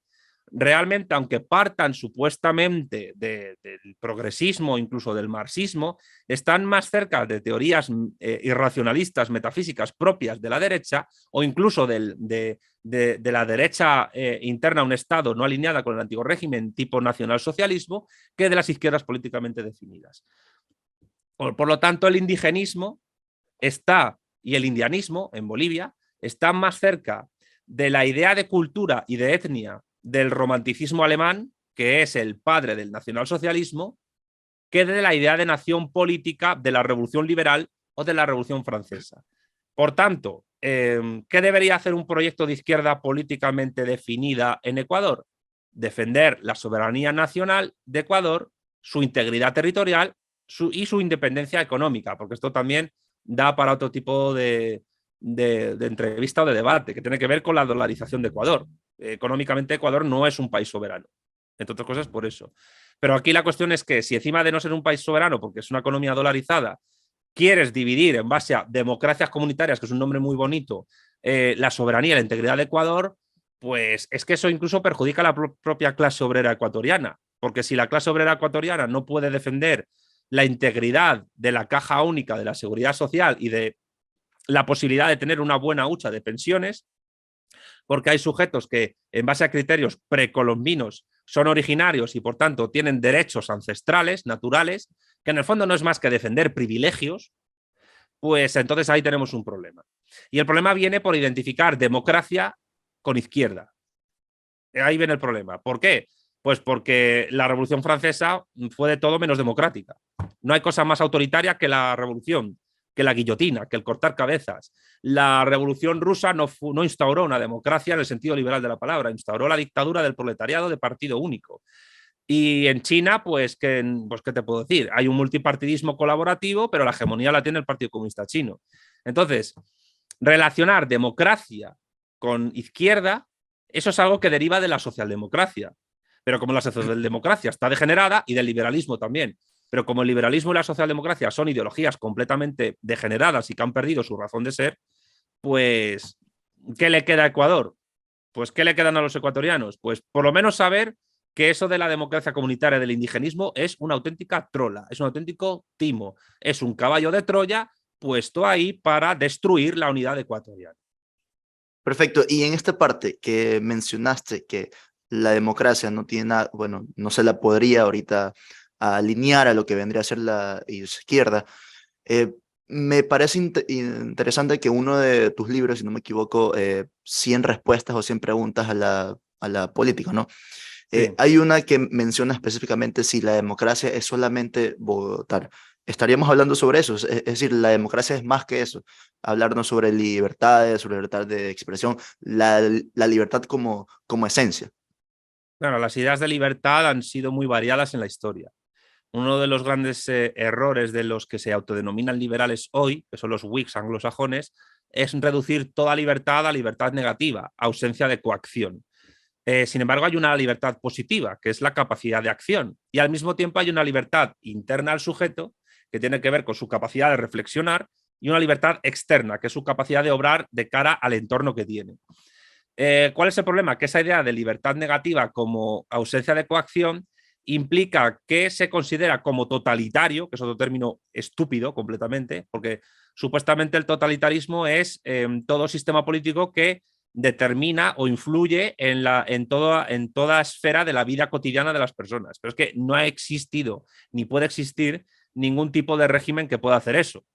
realmente, aunque partan supuestamente del progresismo, incluso del marxismo, están más cerca de teorías irracionalistas, metafísicas propias de la derecha o incluso de la derecha interna a un Estado no alineada con el antiguo régimen tipo nacionalsocialismo que de las izquierdas políticamente definidas. Por lo tanto, el indigenismo y el indianismo en Bolivia están más cerca de la idea de cultura y de etnia del romanticismo alemán, que es el padre del nacionalsocialismo, que de la idea de nación política de la Revolución Liberal o de la Revolución Francesa. Por tanto, ¿qué debería hacer un proyecto de izquierda políticamente definida en Ecuador? Defender la soberanía nacional de Ecuador, su integridad territorial y su independencia económica, porque esto también da para otro tipo de entrevista o de debate, que tiene que ver con la dolarización de Ecuador. Económicamente Ecuador no es un país soberano, entre otras cosas por eso. Pero aquí la cuestión es que si encima de no ser un país soberano, porque es una economía dolarizada, quieres dividir en base a democracias comunitarias, que es un nombre muy bonito, la soberanía y la integridad de Ecuador, pues es que eso incluso perjudica a la propia clase obrera ecuatoriana, porque si la clase obrera ecuatoriana no puede defender la integridad de la caja única de la seguridad social y de la posibilidad de tener una buena hucha de pensiones, porque hay sujetos que en base a criterios precolombinos son originarios y por tanto tienen derechos ancestrales, naturales, que en el fondo no es más que defender privilegios, pues entonces ahí tenemos un problema. Y el problema viene por identificar democracia con izquierda. Ahí viene el problema. ¿Por qué? Pues porque la Revolución Francesa fue de todo menos democrática. No hay cosa más autoritaria que la revolución, que la guillotina, que el cortar cabezas. La Revolución Rusa no instauró una democracia en el sentido liberal de la palabra, instauró la dictadura del proletariado de partido único. Y en China, pues ¿qué te puedo decir? Hay un multipartidismo colaborativo, pero la hegemonía la tiene el Partido Comunista Chino. Entonces, relacionar democracia con izquierda, eso es algo que deriva de la socialdemocracia. Pero como la socialdemocracia está degenerada y del liberalismo también, pero como el liberalismo y la socialdemocracia son ideologías completamente degeneradas y que han perdido su razón de ser, pues, ¿qué le queda a Ecuador? Pues, ¿qué le quedan a los ecuatorianos? Pues, por lo menos saber que eso de la democracia comunitaria del indigenismo es una auténtica trola, es un auténtico timo, es un caballo de Troya puesto ahí para destruir la unidad ecuatoriana. Perfecto. Y en esta parte que mencionaste que la democracia no tiene nada, bueno, no se la podría ahorita alinear a lo que vendría a ser la izquierda, eh, me parece interesante que uno de tus libros, si no me equivoco, 100 respuestas o 100 preguntas a la política, ¿no? Sí. Hay una que menciona específicamente si la democracia es solamente votar. Estaríamos hablando sobre eso, es decir, la democracia es más que eso, hablarnos sobre libertades, sobre libertad de expresión, la libertad como esencia. Claro, las ideas de libertad han sido muy variadas en la historia. Uno de los grandes errores de los que se autodenominan liberales hoy, que son los Whigs anglosajones, es reducir toda libertad a libertad negativa, ausencia de coacción. Sin embargo, hay una libertad positiva, que es la capacidad de acción, y al mismo tiempo hay una libertad interna al sujeto, que tiene que ver con su capacidad de reflexionar, y una libertad externa, que es su capacidad de obrar de cara al entorno que tiene. ¿Cuál es el problema? Que esa idea de libertad negativa como ausencia de coacción implica que se considera como totalitario, que es otro término estúpido completamente, porque supuestamente el totalitarismo es todo sistema político que determina o influye en toda esfera de la vida cotidiana de las personas. Pero es que no ha existido ni puede existir ningún tipo de régimen que pueda hacer eso.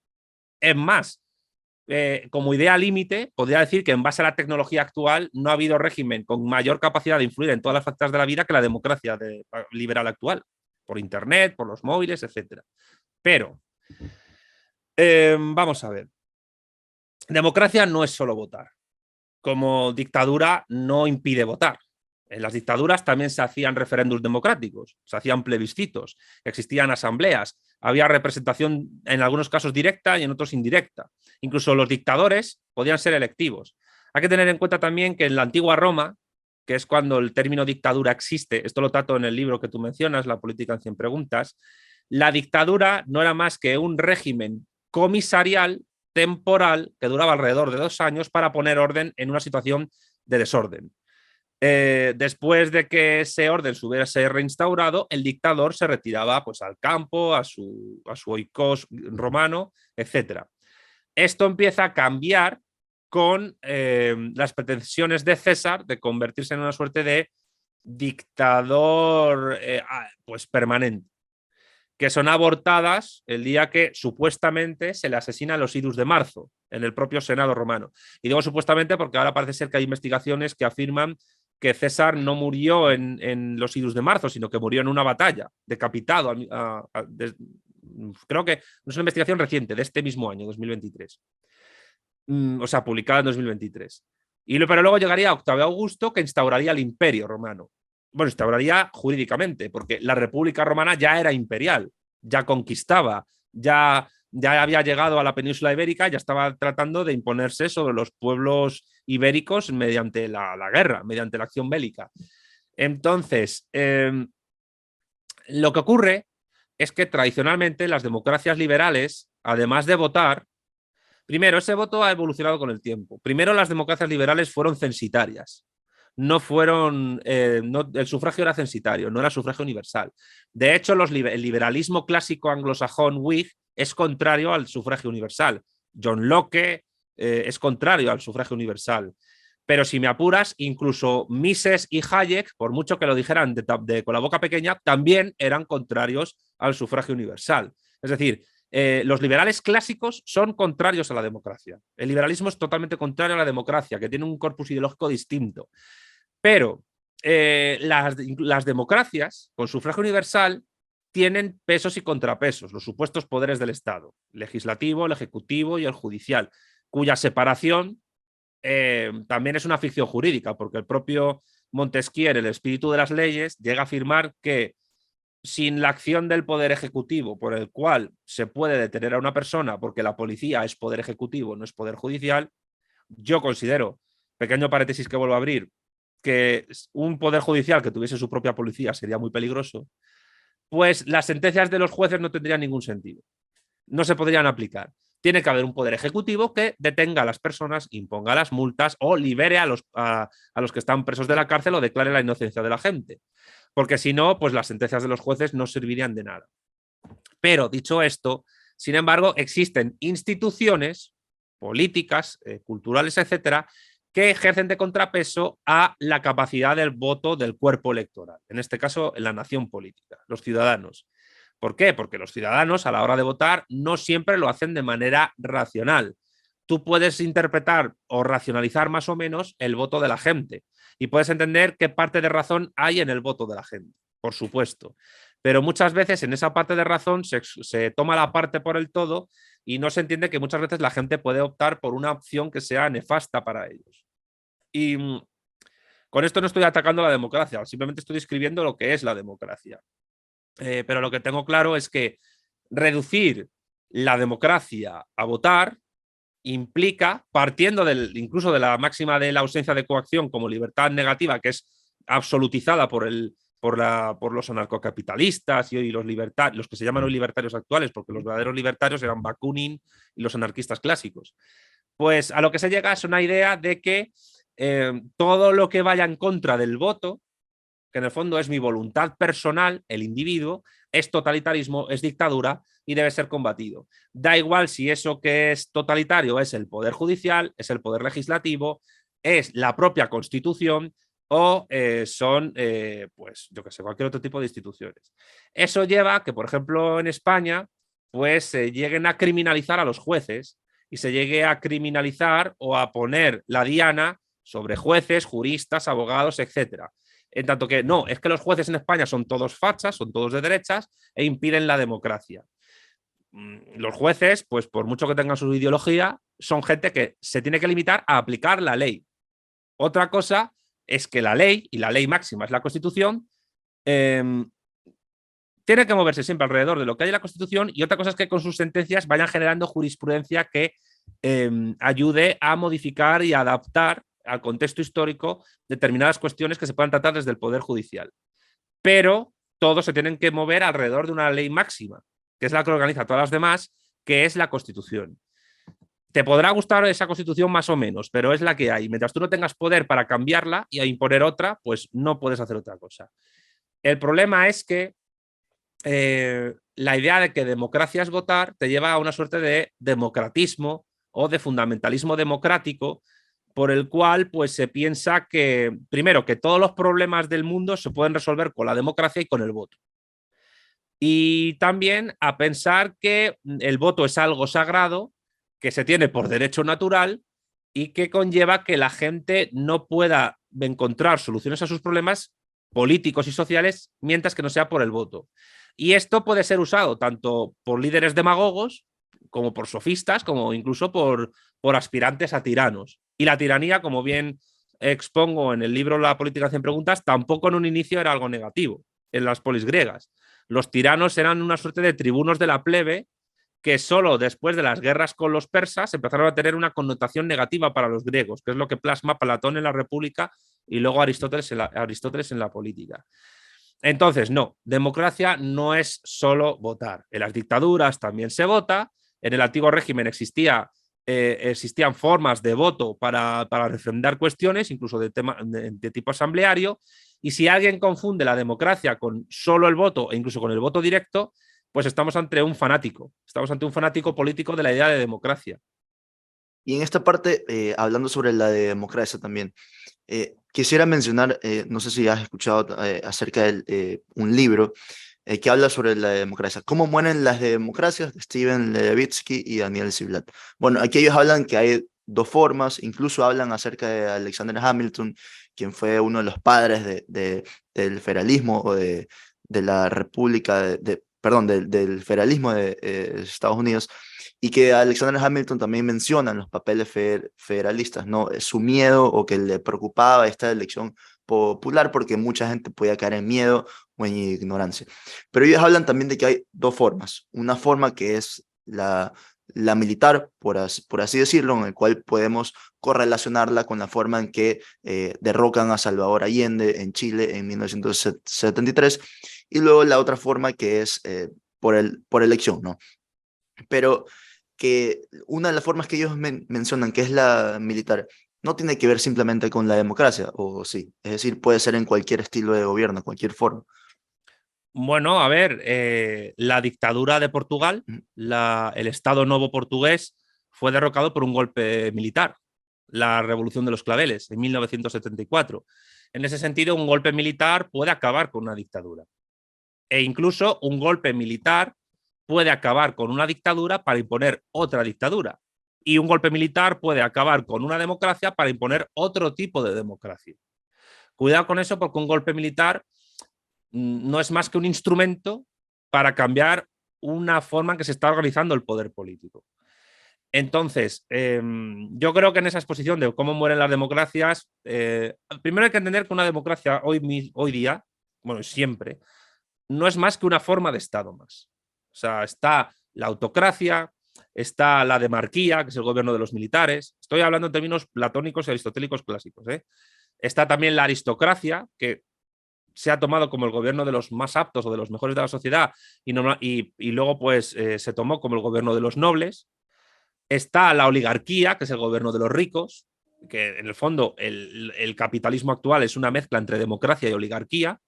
Es más, como idea límite, podría decir que en base a la tecnología actual no ha habido régimen con mayor capacidad de influir en todas las facetas de la vida que la democracia liberal actual, por Internet, por los móviles, etc. Pero, vamos a ver, democracia no es solo votar. Como dictadura no impide votar. En las dictaduras también se hacían referéndums democráticos, se hacían plebiscitos, existían asambleas, había representación en algunos casos directa y en otros indirecta. Incluso los dictadores podían ser electivos. Hay que tener en cuenta también que en la antigua Roma, que es cuando el término dictadura existe, esto lo trato en el libro que tú mencionas, La política en 100 preguntas, la dictadura no era más que un régimen comisarial temporal que duraba alrededor de 2 años para poner orden en una situación de desorden. Después de que ese orden se hubiese reinstaurado, el dictador se retiraba pues, al campo, a su oikos romano, etc. Esto empieza a cambiar con las pretensiones de César de convertirse en una suerte de dictador pues permanente, que son abortadas el día que supuestamente se le asesina a los idus de marzo en el propio Senado romano. Y digo supuestamente porque ahora parece ser que hay investigaciones que afirman que César no murió en los idus de marzo, sino que murió en una batalla, decapitado. Creo que no es una investigación reciente, de este mismo año, 2023. O sea, publicada en 2023. Pero luego llegaría Octavio Augusto, que instauraría el Imperio Romano. Bueno, instauraría jurídicamente, porque la República Romana ya era imperial, ya conquistaba, ya había llegado a la península ibérica, ya estaba tratando de imponerse sobre los pueblos ibéricos mediante la guerra, mediante la acción bélica. Entonces, lo que ocurre es que tradicionalmente las democracias liberales, además de votar, primero, ese voto ha evolucionado con el tiempo. Primero, las democracias liberales fueron censitarias. No fueron, el sufragio era censitario, no era sufragio universal. De hecho, el liberalismo clásico anglosajón Whig es contrario al sufragio universal. John Locke es contrario al sufragio universal. Pero si me apuras, incluso Mises y Hayek, por mucho que lo dijeran con la boca pequeña, también eran contrarios al sufragio universal. Es decir, los liberales clásicos son contrarios a la democracia. El liberalismo es totalmente contrario a la democracia, que tiene un corpus ideológico distinto. Pero las democracias con sufragio universal tienen pesos y contrapesos, los supuestos poderes del Estado, el legislativo, el ejecutivo y el judicial, cuya separación también es una ficción jurídica, porque el propio Montesquieu, el espíritu de las leyes, llega a afirmar que sin la acción del poder ejecutivo, por el cual se puede detener a una persona porque la policía es poder ejecutivo, no es poder judicial, yo considero, pequeño paréntesis que vuelvo a abrir, que un poder judicial que tuviese su propia policía sería muy peligroso, pues las sentencias de los jueces no tendrían ningún sentido. No se podrían aplicar. Tiene que haber un poder ejecutivo que detenga a las personas, imponga las multas o libere a los que están presos de la cárcel o declare la inocencia de la gente. Porque si no, pues las sentencias de los jueces no servirían de nada. Pero dicho esto, Sin embargo, existen instituciones políticas, culturales, etcétera, que ejercen de contrapeso a la capacidad del voto del cuerpo electoral, en este caso en la nación política, los ciudadanos. ¿Por qué? Porque los ciudadanos a la hora de votar no siempre lo hacen de manera racional. Tú puedes interpretar o racionalizar más o menos el voto de la gente y puedes entender qué parte de razón hay en el voto de la gente, por supuesto. Pero muchas veces en esa parte de razón se toma la parte por el todo y no se entiende que muchas veces la gente puede optar por una opción que sea nefasta para ellos. Y con esto no estoy atacando la democracia, simplemente estoy describiendo lo que es la democracia. Pero lo que tengo claro es que reducir la democracia a votar implica, partiendo incluso de la máxima de la ausencia de coacción como libertad negativa, que es absolutizada por los anarcocapitalistas y los que se llaman hoy libertarios actuales, porque los verdaderos libertarios eran Bakunin y los anarquistas clásicos. Pues a lo que se llega es una idea de que todo lo que vaya en contra del voto, que en el fondo es mi voluntad personal, el individuo, es totalitarismo, es dictadura y debe ser combatido. Da igual si eso que es totalitario es el poder judicial, es el poder legislativo, es la propia Constitución o son, pues, yo qué sé, cualquier otro tipo de instituciones. Eso lleva a que, por ejemplo, en España, pues se lleguen a criminalizar a los jueces y se llegue a criminalizar o a poner la diana sobre jueces, juristas, abogados, etcétera. En tanto que no, es que los jueces en España son todos fachas, son todos de derechas e impiden la democracia. Los jueces, pues por mucho que tengan su ideología, son gente que se tiene que limitar a aplicar la ley. Otra cosa es que la ley, y la ley máxima es la Constitución, tiene que moverse siempre alrededor de lo que hay en la Constitución, y otra cosa es que con sus sentencias vayan generando jurisprudencia que ayude a modificar y adaptar al contexto histórico determinadas cuestiones que se puedan tratar desde el Poder Judicial. Pero todos se tienen que mover alrededor de una ley máxima, que es la que organiza todas las demás, que es la Constitución. Te podrá gustar esa Constitución más o menos, pero es la que hay. Mientras tú no tengas poder para cambiarla y a imponer otra, pues no puedes hacer otra cosa. El problema es que la idea de que democracia es votar te lleva a una suerte de democratismo o de fundamentalismo democrático, por el cual pues se piensa que, primero, que todos los problemas del mundo se pueden resolver con la democracia y con el voto. Y también a pensar que el voto es algo sagrado, que se tiene por derecho natural y que conlleva que la gente no pueda encontrar soluciones a sus problemas políticos y sociales mientras que no sea por el voto. Y esto puede ser usado tanto por líderes demagogos como por sofistas, como incluso por aspirantes a tiranos. Y la tiranía, como bien expongo en el libro La política 100 preguntas, tampoco en un inicio era algo negativo en las polis griegas. Los tiranos eran una suerte de tribunos de la plebe que solo después de las guerras con los persas empezaron a tener una connotación negativa para los griegos, que es lo que plasma Platón en la República y luego Aristóteles en la política. Entonces, no, democracia no es solo votar. En las dictaduras también se vota. En el antiguo régimen existían formas de voto para refrendar cuestiones, incluso de tipo asambleario. Y si alguien confunde la democracia con solo el voto e incluso con el voto directo, pues estamos ante un fanático. Estamos ante un fanático político de la idea de democracia. Y en esta parte, hablando sobre la de democracia también, quisiera mencionar, no sé si has escuchado acerca de un libro que habla sobre la democracia. ¿Cómo mueren las democracias? De Steven Levitsky y Daniel Ziblatt. Bueno, aquí ellos hablan que hay dos formas, incluso hablan acerca de Alexander Hamilton, quien fue uno de los padres del federalismo o de la República, perdón, del federalismo de Estados Unidos, y que Alexander Hamilton también menciona en los papeles federalistas, ¿no? Su miedo o que le preocupaba esta elección popular porque mucha gente podía caer en miedo o en ignorancia. Pero ellos hablan también de que hay dos formas. Una forma que es la militar, por así decirlo, en el cual podemos correlacionarla con la forma en que derrocan a Salvador Allende en Chile en 1973, y luego la otra forma que es por elección, ¿no? Pero que una de las formas que ellos mencionan, que es la militar, no tiene que ver simplemente con la democracia, o sí, es decir, puede ser en cualquier estilo de gobierno, cualquier forma. Bueno, a ver, la dictadura de Portugal, Mm. el Estado Novo portugués, fue derrocado por un golpe militar, la Revolución de los Claveles, en 1974. En ese sentido, un golpe militar puede acabar con una dictadura. E incluso un golpe militar puede acabar con una dictadura para imponer otra dictadura. Y un golpe militar puede acabar con una democracia para imponer otro tipo de democracia. Cuidado con eso, porque un golpe militar no es más que un instrumento para cambiar una forma en que se está organizando el poder político. Entonces, yo creo que en esa exposición de cómo mueren las democracias, primero hay que entender que una democracia hoy día, bueno, siempre, no es más que una forma de Estado más. O sea, está la autocracia, está la demarquía, que es el gobierno de los militares. Estoy hablando en términos platónicos y aristotélicos clásicos. Está también la aristocracia, que se ha tomado como el gobierno de los más aptos o de los mejores de la sociedad y luego pues se tomó como el gobierno de los nobles. Está la oligarquía, que es el gobierno de los ricos, que en el fondo el capitalismo actual es una mezcla entre democracia y oligarquía.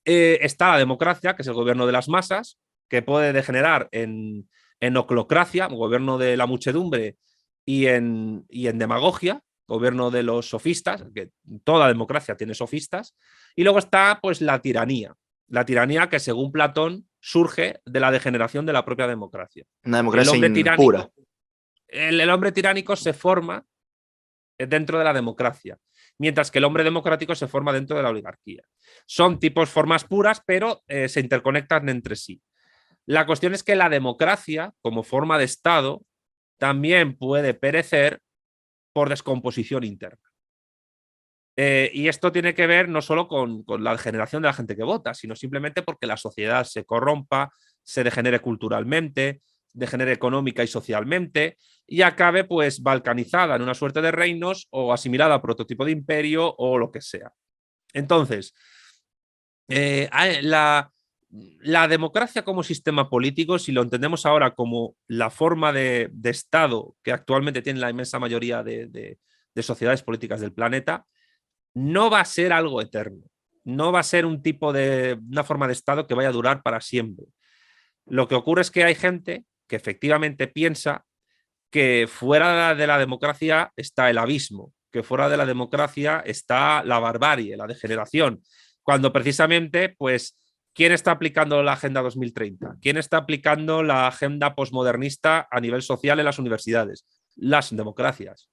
Está la democracia, que es el gobierno de las masas, que puede degenerar en oclocracia, gobierno de la muchedumbre, y en demagogia, gobierno de los sofistas, que toda democracia tiene sofistas. Y luego está pues la tiranía que según Platón surge de la degeneración de la propia democracia. Una El democracia hombre impura. tiránico, el hombre tiránico se forma dentro de la democracia, mientras que el hombre democrático se forma dentro de la oligarquía. Son tipos, formas puras, pero se interconectan entre sí. La cuestión es que la democracia, como forma de Estado, también puede perecer por descomposición interna. Y esto tiene que ver no solo con la generación de la gente que vota, sino simplemente porque la sociedad se corrompa, se degenere culturalmente, degenere económica y socialmente, y acabe pues balcanizada en una suerte de reinos o asimilada a prototipo de imperio o lo que sea. Entonces, la democracia como sistema político, si lo entendemos ahora como la forma de Estado que actualmente tiene la inmensa mayoría de sociedades políticas del planeta, no va a ser algo eterno. No va a ser una forma de Estado que vaya a durar para siempre. Lo que ocurre es que hay gente que efectivamente piensa que fuera de la democracia está el abismo, que fuera de la democracia está la barbarie, la degeneración, cuando precisamente, pues, ¿quién está aplicando la Agenda 2030? ¿Quién está aplicando la agenda posmodernista a nivel social en las universidades? Las democracias.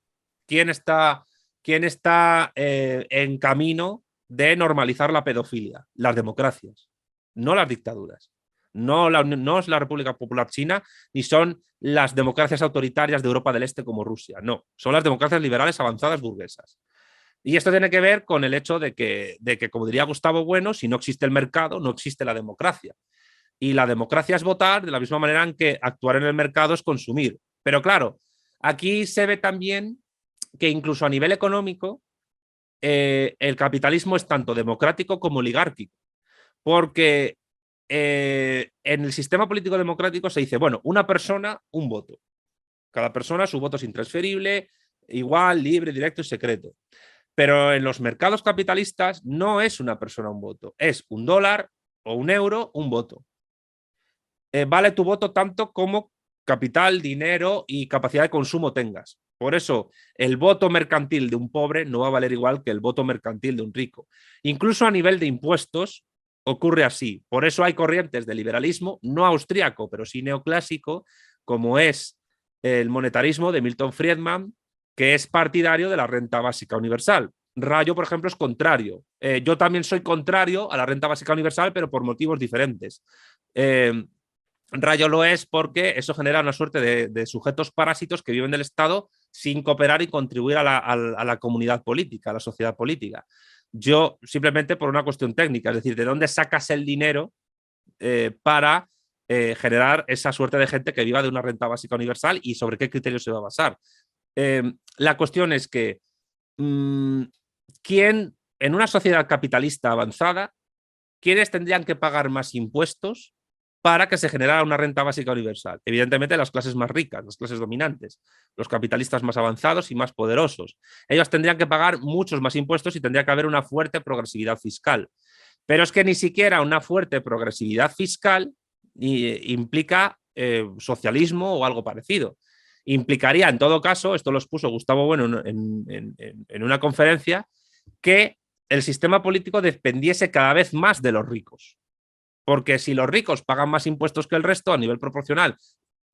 ¿Quién está, quién está en camino de normalizar la pedofilia? Las democracias, no las dictaduras. No es la República Popular China, ni son las democracias autoritarias de Europa del Este como Rusia. No, son las democracias liberales avanzadas burguesas. Y esto tiene que ver con el hecho de que, como diría Gustavo Bueno, si no existe el mercado, no existe la democracia. Y la democracia es votar de la misma manera en que actuar en el mercado es consumir. Pero claro, aquí se ve también que incluso a nivel económico, el capitalismo es tanto democrático como oligárquico. Porque en el sistema político democrático se dice, bueno, una persona, un voto. Cada persona, su voto es intransferible, igual, libre, directo y secreto. Pero en los mercados capitalistas no es una persona un voto, es un dólar o un euro, un voto. Vale tu voto tanto como capital, dinero y capacidad de consumo tengas. Por eso, el voto mercantil de un pobre no va a valer igual que el voto mercantil de un rico. Incluso a nivel de impuestos ocurre así. Por eso hay corrientes de liberalismo, no austríaco, pero sí neoclásico, como es el monetarismo de Milton Friedman, que es partidario de la renta básica universal. Rayo, por ejemplo, es contrario. Yo también soy contrario a la renta básica universal, pero por motivos diferentes. Rayo lo es porque eso genera una suerte de sujetos parásitos que viven del Estado sin cooperar y contribuir a la comunidad política, a la sociedad política. Yo simplemente por una cuestión técnica, es decir, ¿de dónde sacas el dinero para generar esa suerte de gente que viva de una renta básica universal y sobre qué criterios se va a basar? La cuestión es que ¿quién, en una sociedad capitalista avanzada, quiénes tendrían que pagar más impuestos para que se generara una renta básica universal? Evidentemente las clases más ricas, las clases dominantes, los capitalistas más avanzados y más poderosos. Ellos tendrían que pagar muchos más impuestos y tendría que haber una fuerte progresividad fiscal. Pero es que ni siquiera una fuerte progresividad fiscal implica socialismo o algo parecido. Implicaría, en todo caso, esto lo expuso Gustavo Bueno en una conferencia, que el sistema político dependiese cada vez más de los ricos. Porque si los ricos pagan más impuestos que el resto a nivel proporcional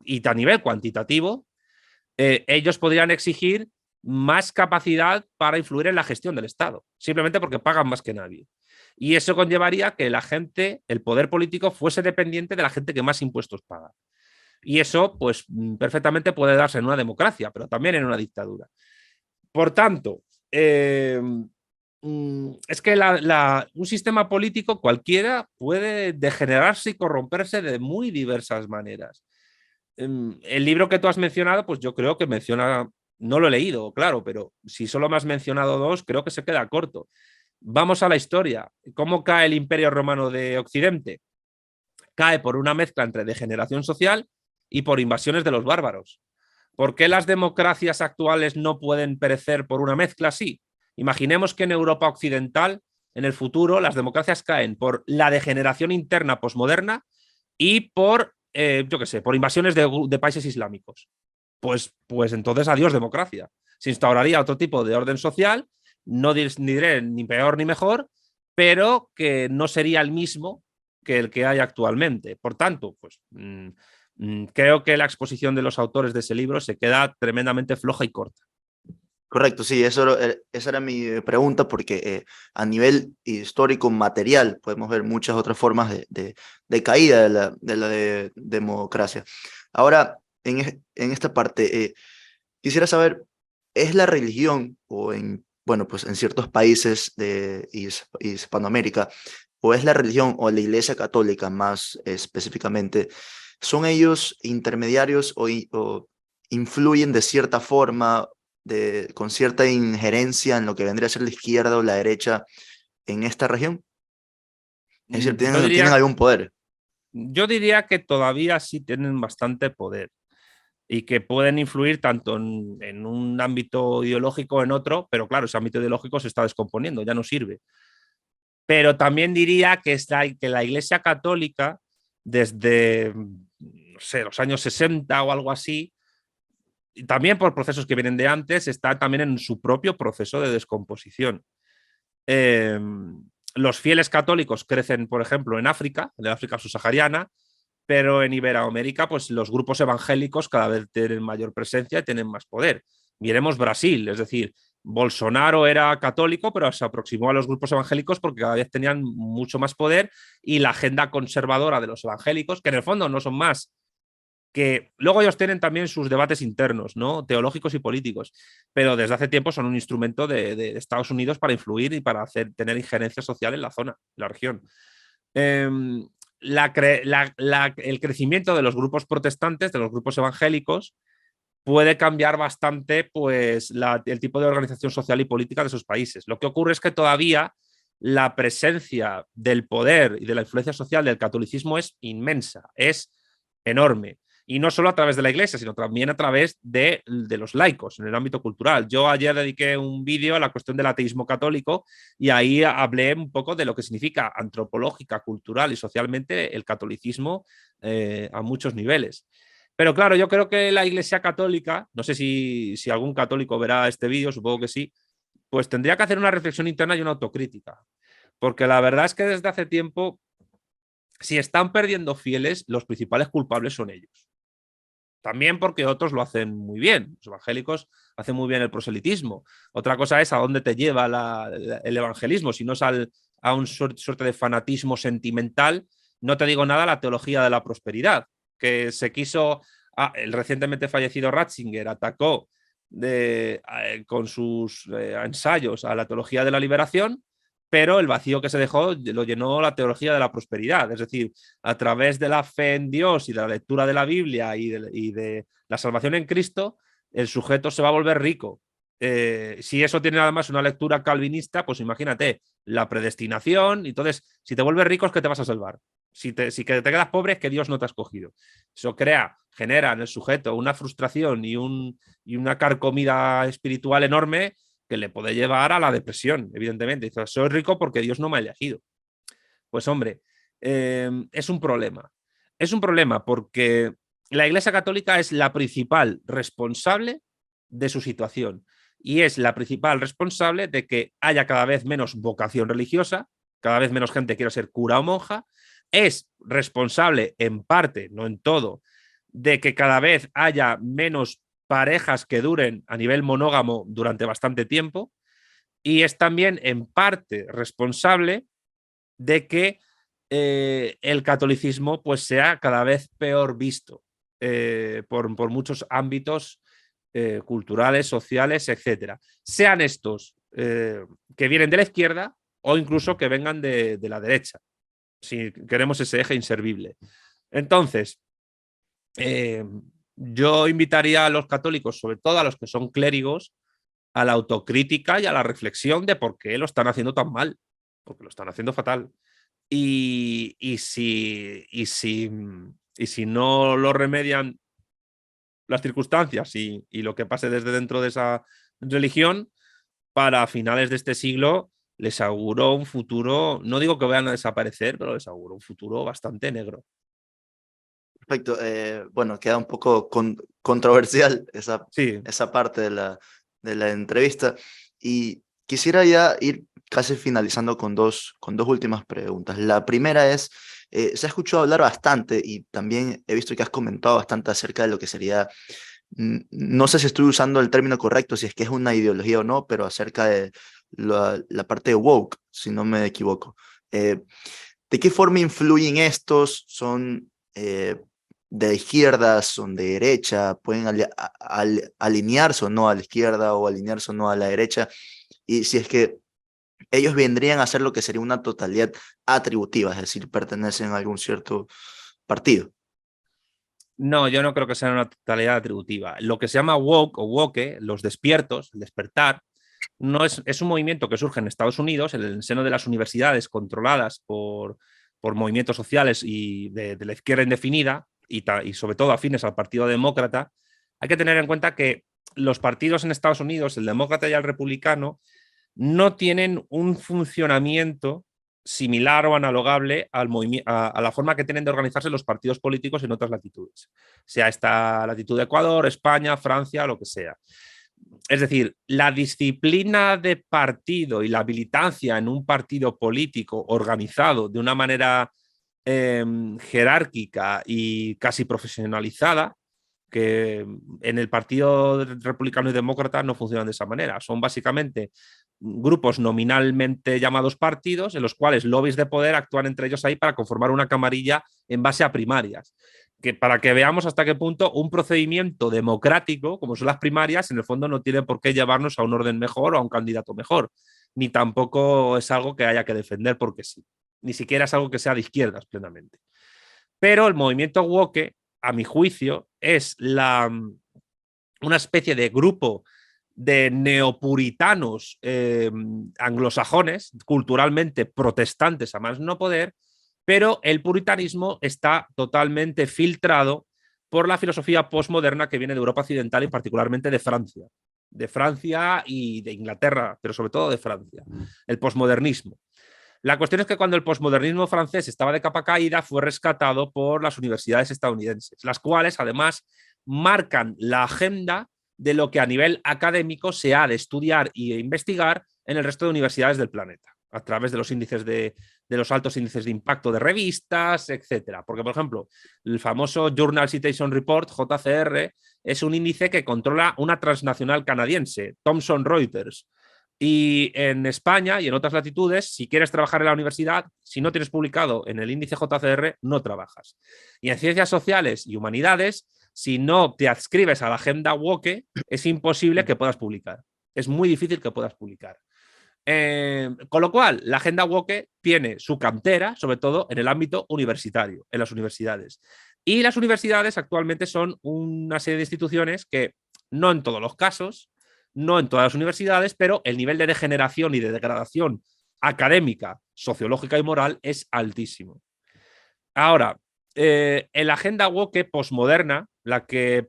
y a nivel cuantitativo, ellos podrían exigir más capacidad para influir en la gestión del Estado, simplemente porque pagan más que nadie. Y eso conllevaría que la gente, el poder político, fuese dependiente de la gente que más impuestos paga. Y eso, pues, perfectamente puede darse en una democracia, pero también en una dictadura. Por tanto, es que un sistema político cualquiera puede degenerarse y corromperse de muy diversas maneras. El libro que tú has mencionado, pues yo creo que menciona, no lo he leído, claro, pero si solo me has mencionado dos, creo que se queda corto. Vamos a la historia. ¿Cómo cae el Imperio Romano de Occidente? Cae por una mezcla entre degeneración social y por invasiones de los bárbaros. ¿Por qué las democracias actuales no pueden perecer por una mezcla así? Imaginemos que en Europa Occidental, en el futuro, las democracias caen por la degeneración interna posmoderna y por, yo qué sé, por invasiones de países islámicos. Pues entonces adiós democracia. Se instauraría otro tipo de orden social, no diré ni peor ni mejor, pero que no sería el mismo que el que hay actualmente. Por tanto, pues creo que la exposición de los autores de ese libro se queda tremendamente floja y corta. Correcto, sí, esa era mi pregunta, porque a nivel histórico material podemos ver muchas otras formas de caída de democracia. Ahora, en esta parte, quisiera saber, ¿es la religión, o bueno, pues en ciertos países de Hispanoamérica, o es la religión o la Iglesia Católica más específicamente, son ellos intermediarios o influyen de cierta forma, con cierta injerencia en lo que vendría a ser la izquierda o la derecha en esta región? Es decir, ¿tienen algún poder? Yo diría que todavía sí tienen bastante poder y que pueden influir tanto en un ámbito ideológico o en otro, pero claro, ese ámbito ideológico se está descomponiendo, ya no sirve. Pero también diría que la Iglesia Católica, desde, no sé, los años 60 o algo así, y también por procesos que vienen de antes, está también en su propio proceso de descomposición. Eh, los fieles católicos crecen, por ejemplo, en África subsahariana, pero en Iberoamérica, pues los grupos evangélicos cada vez tienen mayor presencia y tienen más poder. Miremos Brasil, es decir, Bolsonaro era católico, pero se aproximó a los grupos evangélicos porque cada vez tenían mucho más poder, y la agenda conservadora de los evangélicos, que en el fondo no son más que luego ellos tienen también sus debates internos, ¿no? Teológicos y políticos, pero desde hace tiempo son un instrumento de Estados Unidos para influir y para tener injerencia social en la zona, en la región. Eh, el crecimiento de los grupos protestantes, de los grupos evangélicos, puede cambiar bastante, pues, el tipo de organización social y política de esos países. Lo que ocurre es que todavía la presencia del poder y de la influencia social del catolicismo es inmensa, es enorme. Y no solo a través de la iglesia, sino también a través de los laicos en el ámbito cultural. Yo ayer dediqué un vídeo a la cuestión del ateísmo católico y ahí hablé un poco de lo que significa antropológica, cultural y socialmente el catolicismo a muchos niveles. Pero claro, yo creo que la Iglesia Católica, no sé si algún católico verá este vídeo, supongo que sí, pues tendría que hacer una reflexión interna y una autocrítica. Porque la verdad es que desde hace tiempo, si están perdiendo fieles, los principales culpables son ellos. También porque otros lo hacen muy bien. Los evangélicos hacen muy bien el proselitismo. Otra cosa es a dónde te lleva el evangelismo. Si no es a un suerte de fanatismo sentimental, no te digo nada la teología de la prosperidad, que se quiso. El recientemente fallecido Ratzinger atacó con sus ensayos a la teología de la liberación, pero el vacío que se dejó lo llenó la teología de la prosperidad, es decir, a través de la fe en Dios y de la lectura de la Biblia y de la salvación en Cristo, el sujeto se va a volver rico. Si eso tiene además una lectura calvinista, pues imagínate, la predestinación, y entonces, si te vuelves rico es que te vas a salvar. Si te quedas pobre es que Dios no te ha escogido. Eso genera en el sujeto una frustración y una carcomida espiritual enorme que le puede llevar a la depresión, evidentemente. Dice, soy rico porque Dios no me ha elegido. Pues hombre, es un problema. Es un problema porque la Iglesia Católica es la principal responsable de su situación y es la principal responsable de que haya cada vez menos vocación religiosa, cada vez menos gente quiere ser cura o monja. Es responsable en parte, no en todo, de que cada vez haya menos parejas que duren a nivel monógamo durante bastante tiempo y es también en parte responsable de que el catolicismo pues sea cada vez peor visto por muchos ámbitos culturales, sociales, etcétera. Sean estos que vienen de la izquierda o incluso que vengan de la derecha, si queremos ese eje inservible. Entonces, yo invitaría a los católicos, sobre todo a los que son clérigos, a la autocrítica y a la reflexión de por qué lo están haciendo tan mal, porque lo están haciendo fatal. Y si no lo remedian las circunstancias y lo que pase desde dentro de esa religión, para finales de este siglo les auguro un futuro, no digo que vayan a desaparecer, pero les auguro un futuro bastante negro. Perfecto. Bueno, queda un poco controversial Sí, esa parte de la entrevista. Y quisiera ya ir casi finalizando con dos últimas preguntas. La primera es, se ha escuchado hablar bastante y también he visto que has comentado bastante acerca de lo que sería, no sé si estoy usando el término correcto, si es que es una ideología o no, pero acerca de la parte de woke, si no me equivoco. ¿De qué forma influyen estos? ¿Son de izquierda, son de derecha? ¿Pueden alinearse o no a la izquierda o alinearse o no a la derecha? Y si es que ellos vendrían a ser lo que sería una totalidad atributiva, es decir, pertenecen a algún cierto partido. no, yo no creo que sea una totalidad atributiva. Lo que se llama woke o woke, los despiertos, el despertar, no es un movimiento que surge en Estados Unidos, en el seno de las universidades controladas por movimientos sociales y de la izquierda indefinida y sobre todo afines al Partido Demócrata. Hay que tener en cuenta que los partidos en Estados Unidos, el demócrata y el republicano, no tienen un funcionamiento similar o analogable a la forma que tienen de organizarse los partidos políticos en otras latitudes, sea esta latitud de Ecuador, España, Francia, lo que sea. Es decir, la disciplina de partido y la militancia en un partido político organizado de una manera jerárquica y casi profesionalizada, que en el Partido Republicano y Demócrata no funcionan de esa manera. Son básicamente grupos nominalmente llamados partidos en los cuales lobbies de poder actúan entre ellos ahí para conformar una camarilla en base a primarias. Que para que veamos hasta qué punto un procedimiento democrático, como son las primarias, en el fondo no tiene por qué llevarnos a un orden mejor o a un candidato mejor, ni tampoco es algo que haya que defender porque sí, ni siquiera es algo que sea de izquierdas plenamente. Pero el movimiento woke, a mi juicio, es una especie de grupo de neopuritanos anglosajones, culturalmente protestantes a más no poder, pero el puritanismo está totalmente filtrado por la filosofía postmoderna que viene de Europa Occidental y particularmente de Francia y de Inglaterra, pero sobre todo de Francia, el postmodernismo. La cuestión es que cuando el posmodernismo francés estaba de capa caída, fue rescatado por las universidades estadounidenses, las cuales además marcan la agenda de lo que a nivel académico se ha de estudiar e investigar en el resto de universidades del planeta, a través de los índices de los altos índices de impacto de revistas, etcétera. Porque, por ejemplo, el famoso Journal Citation Report, JCR, es un índice que controla una transnacional canadiense, Thomson Reuters. Y en España y en otras latitudes, si quieres trabajar en la universidad, si no tienes publicado en el índice JCR, no trabajas. Y en ciencias sociales y humanidades, si no te adscribes a la agenda woke, es imposible que puedas publicar. Es muy difícil que puedas publicar. Con lo cual, la agenda woke tiene su cantera, sobre todo en el ámbito universitario, en las universidades. Y las universidades actualmente son una serie de instituciones que, no en todos los casos, no en todas las universidades, pero el nivel de degeneración y de degradación académica, sociológica y moral es altísimo. Ahora, en la agenda woke postmoderna, la que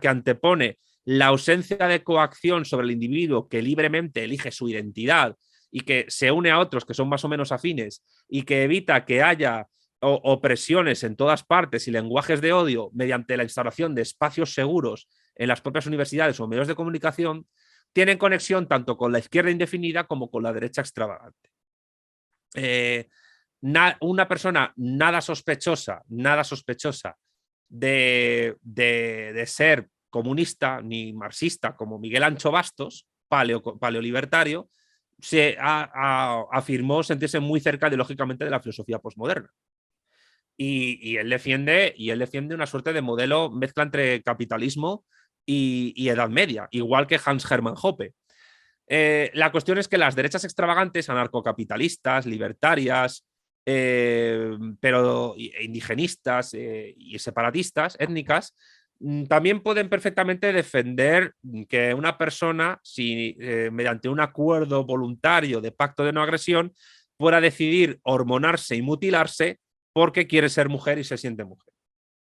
antepone la ausencia de coacción sobre el individuo que libremente elige su identidad y que se une a otros que son más o menos afines y que evita que haya opresiones en todas partes y lenguajes de odio mediante la instalación de espacios seguros en las propias universidades o medios de comunicación, tienen conexión tanto con la izquierda indefinida como con la derecha extravagante. Una persona nada sospechosa de ser comunista ni marxista como Miguel Ancho Bastos, paleolibertario, afirmó sentirse muy cerca ideológicamente de la filosofía posmoderna. Y él defiende una suerte de modelo mezcla entre capitalismo y Edad Media, igual que Hans Hermann Hoppe. La cuestión es que las derechas extravagantes, anarcocapitalistas, libertarias, pero indigenistas y separatistas, étnicas, también pueden perfectamente defender que una persona, si mediante un acuerdo voluntario de pacto de no agresión, pueda decidir hormonarse y mutilarse porque quiere ser mujer y se siente mujer.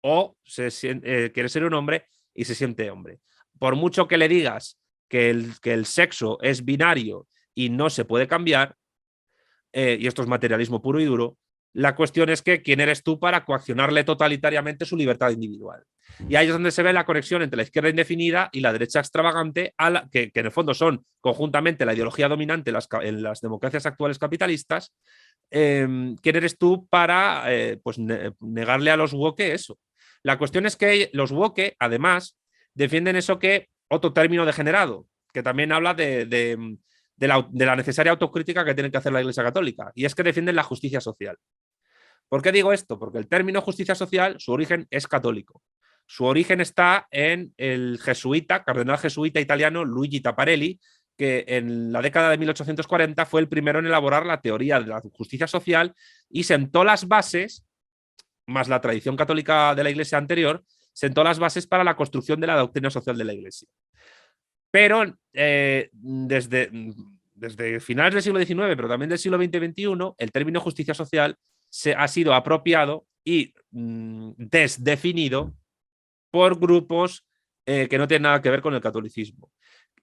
O quiere ser un hombre y se siente hombre. Por mucho que le digas que el sexo es binario y no se puede cambiar, y esto es materialismo puro y duro, la cuestión es que quién eres tú para coaccionarle totalitariamente su libertad individual. Y ahí es donde se ve la conexión entre la izquierda indefinida y la derecha extravagante, que en el fondo son conjuntamente la ideología dominante en las democracias actuales capitalistas. ¿Quién eres tú para pues negarle a los woke eso? La cuestión es que los woke, además, defienden eso que otro término degenerado, que también habla de la necesaria autocrítica que tiene que hacer la Iglesia Católica, y es que defienden la justicia social. ¿Por qué digo esto? Porque el término justicia social, su origen es católico. Su origen está en el cardenal jesuita italiano Luigi Taparelli, que en la década de 1840 fue el primero en elaborar la teoría de la justicia social y sentó las bases, más la tradición católica de la Iglesia anterior, sentó las bases para la construcción de la doctrina social de la Iglesia. Pero desde finales del siglo XIX, pero también del siglo XX-XXI, el término justicia social ha sido apropiado y desdefinido por grupos que no tienen nada que ver con el catolicismo.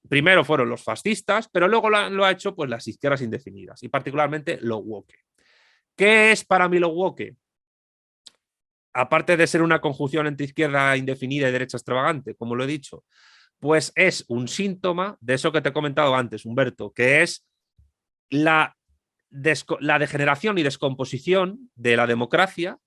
Primero fueron los fascistas, pero luego lo ha hecho pues, las izquierdas indefinidas, y particularmente lo woke. ¿Qué es para mí lo woke? Aparte de ser una conjunción entre izquierda indefinida y derecha extravagante, como lo he dicho, pues es un síntoma de eso que te he comentado antes, Humberto, que es la degeneración y descomposición de la democracia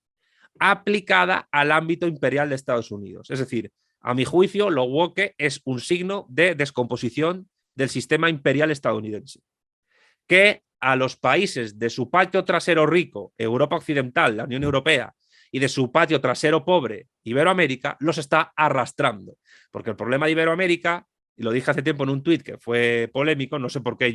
aplicada al ámbito imperial de Estados Unidos. Es decir, a mi juicio, lo woke es un signo de descomposición del sistema imperial estadounidense, que a los países de su patio trasero rico, Europa Occidental, la Unión Europea, y de su patio trasero pobre, Iberoamérica, los está arrastrando. Porque el problema de Iberoamérica, y lo dije hace tiempo en un tuit que fue polémico, no sé por qué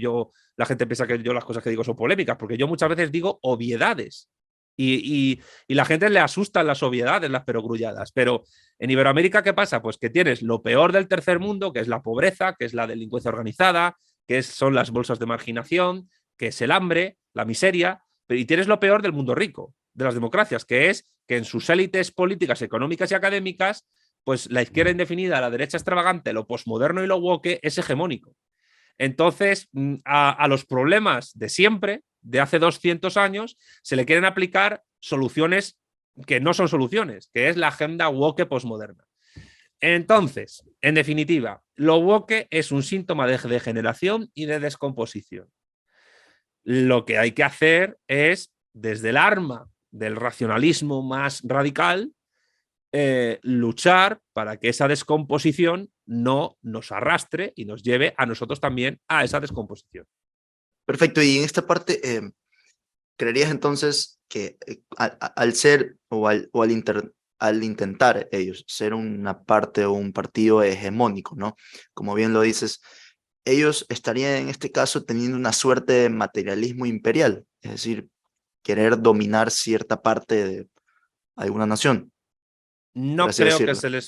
la gente piensa que yo las cosas que digo son polémicas, porque yo muchas veces digo obviedades. Y la gente le asustan las obviedades, las perogrulladas. Pero en Iberoamérica, ¿qué pasa? Pues que tienes lo peor del tercer mundo, que es la pobreza, que es la delincuencia organizada, son las bolsas de marginación, que es el hambre, la miseria, y tienes lo peor del mundo rico, de las democracias, que es que en sus élites políticas, económicas y académicas, pues la izquierda indefinida, la derecha extravagante, lo posmoderno y lo woke es hegemónico. Entonces, a los problemas de siempre, de hace 200 años, se le quieren aplicar soluciones que no son soluciones, que es la agenda woke posmoderna. Entonces, en definitiva, lo woke es un síntoma de degeneración y de descomposición. Lo que hay que hacer es, desde el arma del racionalismo más radical, luchar para que esa descomposición no nos arrastre y nos lleve a nosotros también a esa descomposición. Perfecto, y en esta parte, ¿creerías entonces que al ser o al intentar ellos ser una parte o un partido hegemónico, ¿no? Como bien lo dices, ellos estarían en este caso teniendo una suerte de materialismo imperial, es decir, querer dominar cierta parte de alguna nación, por No así creo que decirlo?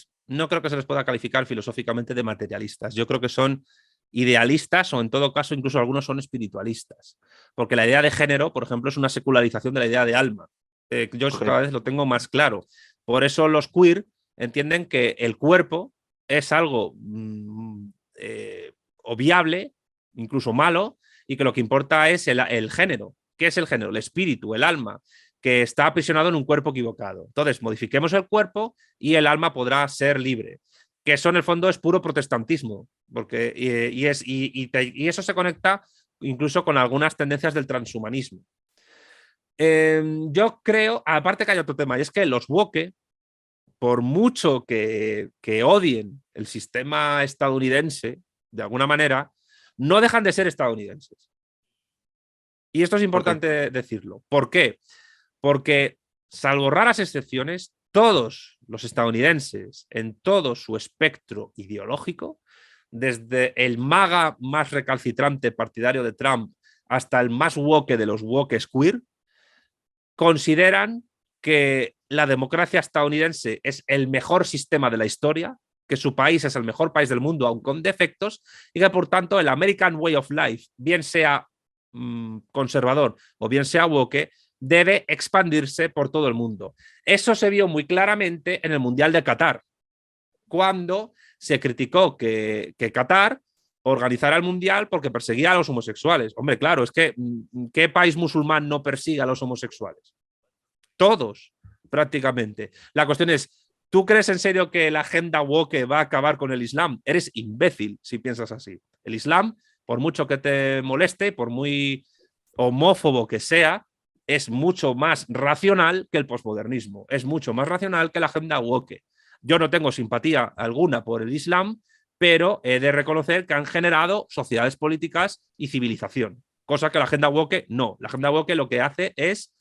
se les pueda calificar filosóficamente de materialistas. Yo creo que son idealistas o en todo caso incluso algunos son espiritualistas. Porque la idea de género, por ejemplo, es una secularización de la idea de alma. Yo eso cada Correcto. vez lo tengo más claro. Por eso los queer entienden que el cuerpo es algo obviable, incluso malo, y que lo que importa es el género. ¿Qué es el género? El espíritu, el alma, que está aprisionado en un cuerpo equivocado. Entonces, modifiquemos el cuerpo y el alma podrá ser libre. Que eso en el fondo es puro protestantismo, porque, y eso se conecta incluso con algunas tendencias del transhumanismo. Yo creo, aparte que hay otro tema, y es que los woke, por mucho que odien el sistema estadounidense, de alguna manera, no dejan de ser estadounidenses. Y esto es importante decirlo. ¿Por qué? Porque, salvo raras excepciones, todos los estadounidenses, en todo su espectro ideológico, desde el MAGA más recalcitrante partidario de Trump hasta el más woke de los woke queer, consideran que la democracia estadounidense es el mejor sistema de la historia, que su país es el mejor país del mundo, aun con defectos, y que por tanto el American Way of Life, bien sea conservador o bien sea woke, debe expandirse por todo el mundo. Eso se vio muy claramente en el Mundial de Qatar, cuando se criticó que Qatar organizara el Mundial porque perseguía a los homosexuales. Hombre, claro, es que ¿qué país musulmán no persigue a los homosexuales? Todos, prácticamente. La cuestión es, ¿tú crees en serio que la agenda woke va a acabar con el Islam? Eres imbécil si piensas así. El Islam, por mucho que te moleste, por muy homófobo que sea, es mucho más racional que el posmodernismo, es mucho más racional que la agenda woke. Yo no tengo simpatía alguna por el Islam, pero he de reconocer que han generado sociedades políticas y civilización, cosa que la agenda woke no. La agenda woke lo que hace es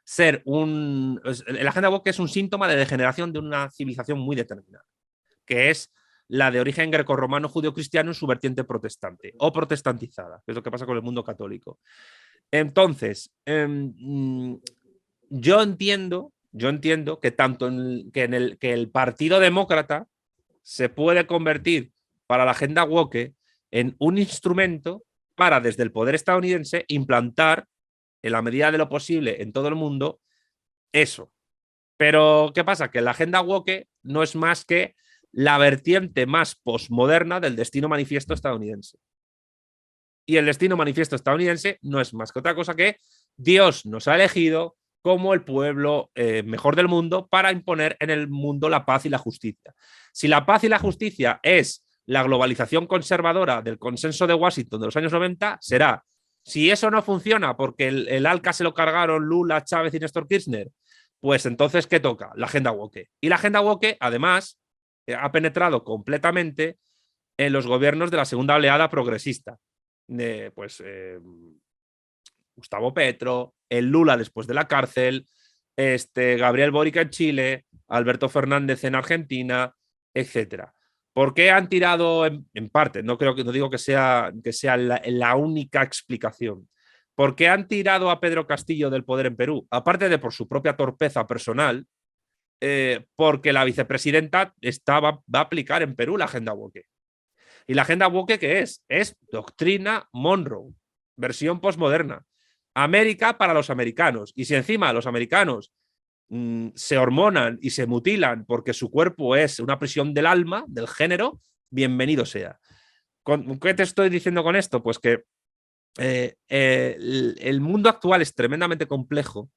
ser un... La agenda woke es un síntoma de degeneración de una civilización muy determinada, que es la de origen grecorromano judío-cristiano en su vertiente protestante o protestantizada, que es lo que pasa con el mundo católico. Entonces, yo entiendo que tanto que el Partido Demócrata se puede convertir para la agenda woke en un instrumento para, desde el poder estadounidense, implantar en la medida de lo posible en todo el mundo eso. Pero, ¿qué pasa? Que la agenda woke no es más que la vertiente más postmoderna del destino manifiesto estadounidense. Y el destino manifiesto estadounidense no es más que otra cosa que Dios nos ha elegido como el pueblo mejor del mundo para imponer en el mundo la paz y la justicia. Si la paz y la justicia es la globalización conservadora del consenso de Washington de los años 90, será. Si eso no funciona porque el ALCA se lo cargaron Lula, Chávez y Néstor Kirchner, pues entonces, ¿qué toca? La agenda woke. Y la agenda woke, además, ha penetrado completamente en los gobiernos de la segunda oleada progresista. Gustavo Petro, el Lula después de la cárcel, Gabriel Boric en Chile, Alberto Fernández en Argentina, etcétera. ¿Por qué han tirado en parte? No digo que sea la única explicación. ¿Por qué han tirado a Pedro Castillo del poder en Perú? Aparte de por su propia torpeza personal, porque la vicepresidenta va a aplicar en Perú la agenda woke. ¿Y la agenda woke qué es? Es doctrina Monroe, versión postmoderna. América para los americanos. Y si encima los americanos se hormonan y se mutilan porque su cuerpo es una prisión del alma, del género, bienvenido sea. ¿Qué te estoy diciendo con esto? Pues que el mundo actual es tremendamente complejo,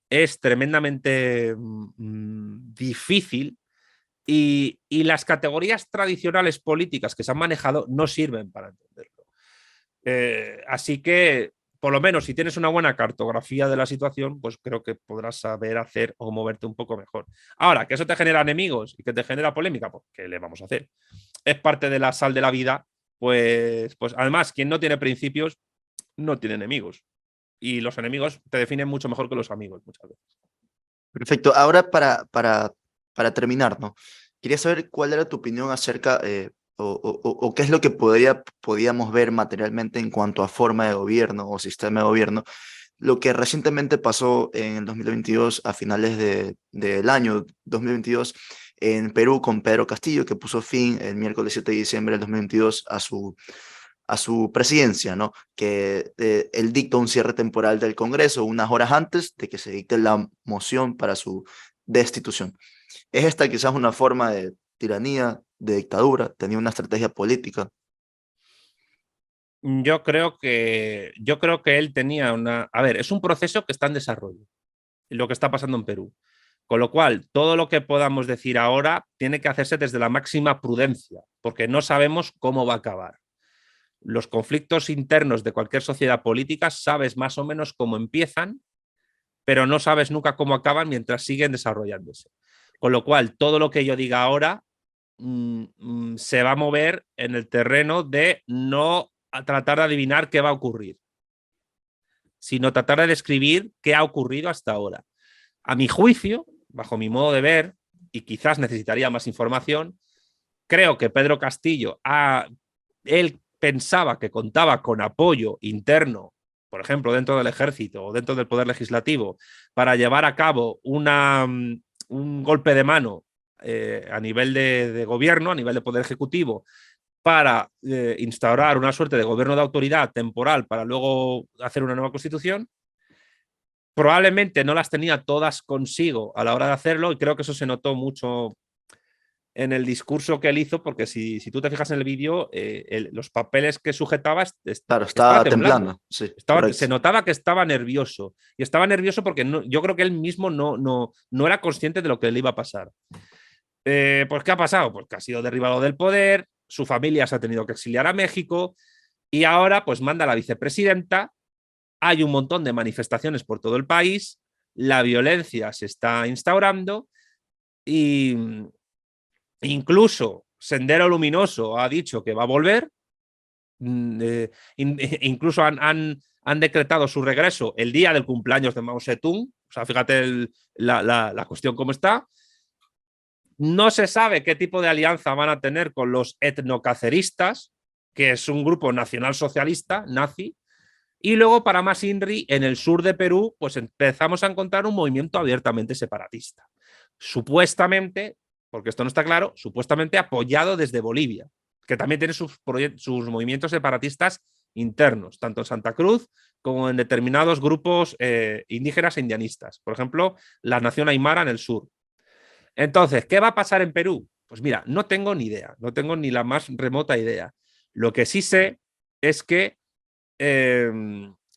es tremendamente difícil y las categorías tradicionales políticas que se han manejado no sirven para entenderlo. Así que, por lo menos, si tienes una buena cartografía de la situación, pues creo que podrás saber hacer o moverte un poco mejor. Ahora, que eso te genera enemigos y que te genera polémica, pues ¿qué le vamos a hacer? Es parte de la sal de la vida, pues además, quien no tiene principios no tiene enemigos. Y los enemigos te definen mucho mejor que los amigos, muchas veces. Perfecto. Ahora para terminar, ¿no? Quería saber cuál era tu opinión acerca o qué es lo que podíamos ver materialmente en cuanto a forma de gobierno o sistema de gobierno. Lo que recientemente pasó en el 2022, a finales del año 2022, en Perú con Pedro Castillo, que puso fin el miércoles 7 de diciembre del 2022 a su presidencia, ¿no? Que él dicta un cierre temporal del Congreso unas horas antes de que se dicte la moción para su destitución. ¿Es esta quizás una forma de tiranía, de dictadura? ¿Tenía una estrategia política? Yo creo que él tenía una... A ver, es un proceso que está en desarrollo, lo que está pasando en Perú. Con lo cual, todo lo que podamos decir ahora tiene que hacerse desde la máxima prudencia, porque no sabemos cómo va a acabar. Los conflictos internos de cualquier sociedad política sabes más o menos cómo empiezan, pero no sabes nunca cómo acaban mientras siguen desarrollándose. Con lo cual, todo lo que yo diga ahora se va a mover en el terreno de no a tratar de adivinar qué va a ocurrir, sino tratar de describir qué ha ocurrido hasta ahora. A mi juicio, bajo mi modo de ver, y quizás necesitaría más información, creo que Pedro Castillo, él pensaba que contaba con apoyo interno, por ejemplo, dentro del ejército o dentro del poder legislativo, para llevar a cabo un golpe de mano a nivel de gobierno, a nivel de poder ejecutivo, para instaurar una suerte de gobierno de autoridad temporal para luego hacer una nueva constitución. Probablemente no las tenía todas consigo a la hora de hacerlo y creo que eso se notó mucho en el discurso que él hizo, porque si tú te fijas en el vídeo, los papeles que sujetaba Claro, estaba estaba temblando. temblando, sí, Se correcto. notaba que estaba nervioso. Y estaba nervioso porque yo creo que él mismo no era consciente de lo que le iba a pasar. Pues, ¿qué ha pasado? Pues que ha sido derribado del poder, su familia se ha tenido que exiliar a México y ahora pues manda a la vicepresidenta. Hay un montón de manifestaciones por todo el país, la violencia se está instaurando y incluso Sendero Luminoso ha dicho que va a volver. Incluso han decretado su regreso el día del cumpleaños de Mao Zedong. O sea, fíjate la cuestión cómo está. No se sabe qué tipo de alianza van a tener con los etnocaceristas, que es un grupo nacionalsocialista, nazi. Y luego, para más INRI, en el sur de Perú, pues empezamos a encontrar un movimiento abiertamente separatista. Supuestamente, porque esto no está claro, supuestamente apoyado desde Bolivia, que también tiene sus movimientos separatistas internos, tanto en Santa Cruz como en determinados grupos indígenas e indianistas. Por ejemplo, la nación Aymara en el sur. Entonces, ¿qué va a pasar en Perú? Pues mira, no tengo ni idea, no tengo ni la más remota idea. Lo que sí sé es que eh,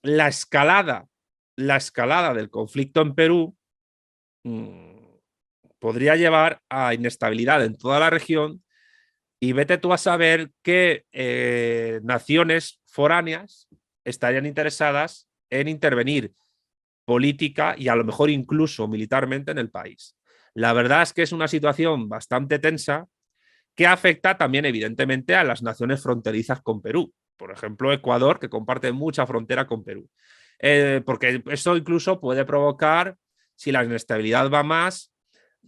la escalada, la escalada del conflicto en Perú mmm, podría llevar a inestabilidad en toda la región y vete tú a saber qué naciones foráneas estarían interesadas en intervenir política y a lo mejor incluso militarmente en el país. La verdad es que es una situación bastante tensa que afecta también evidentemente a las naciones fronterizas con Perú. Por ejemplo, Ecuador, que comparte mucha frontera con Perú. Porque esto incluso puede provocar, si la inestabilidad va más,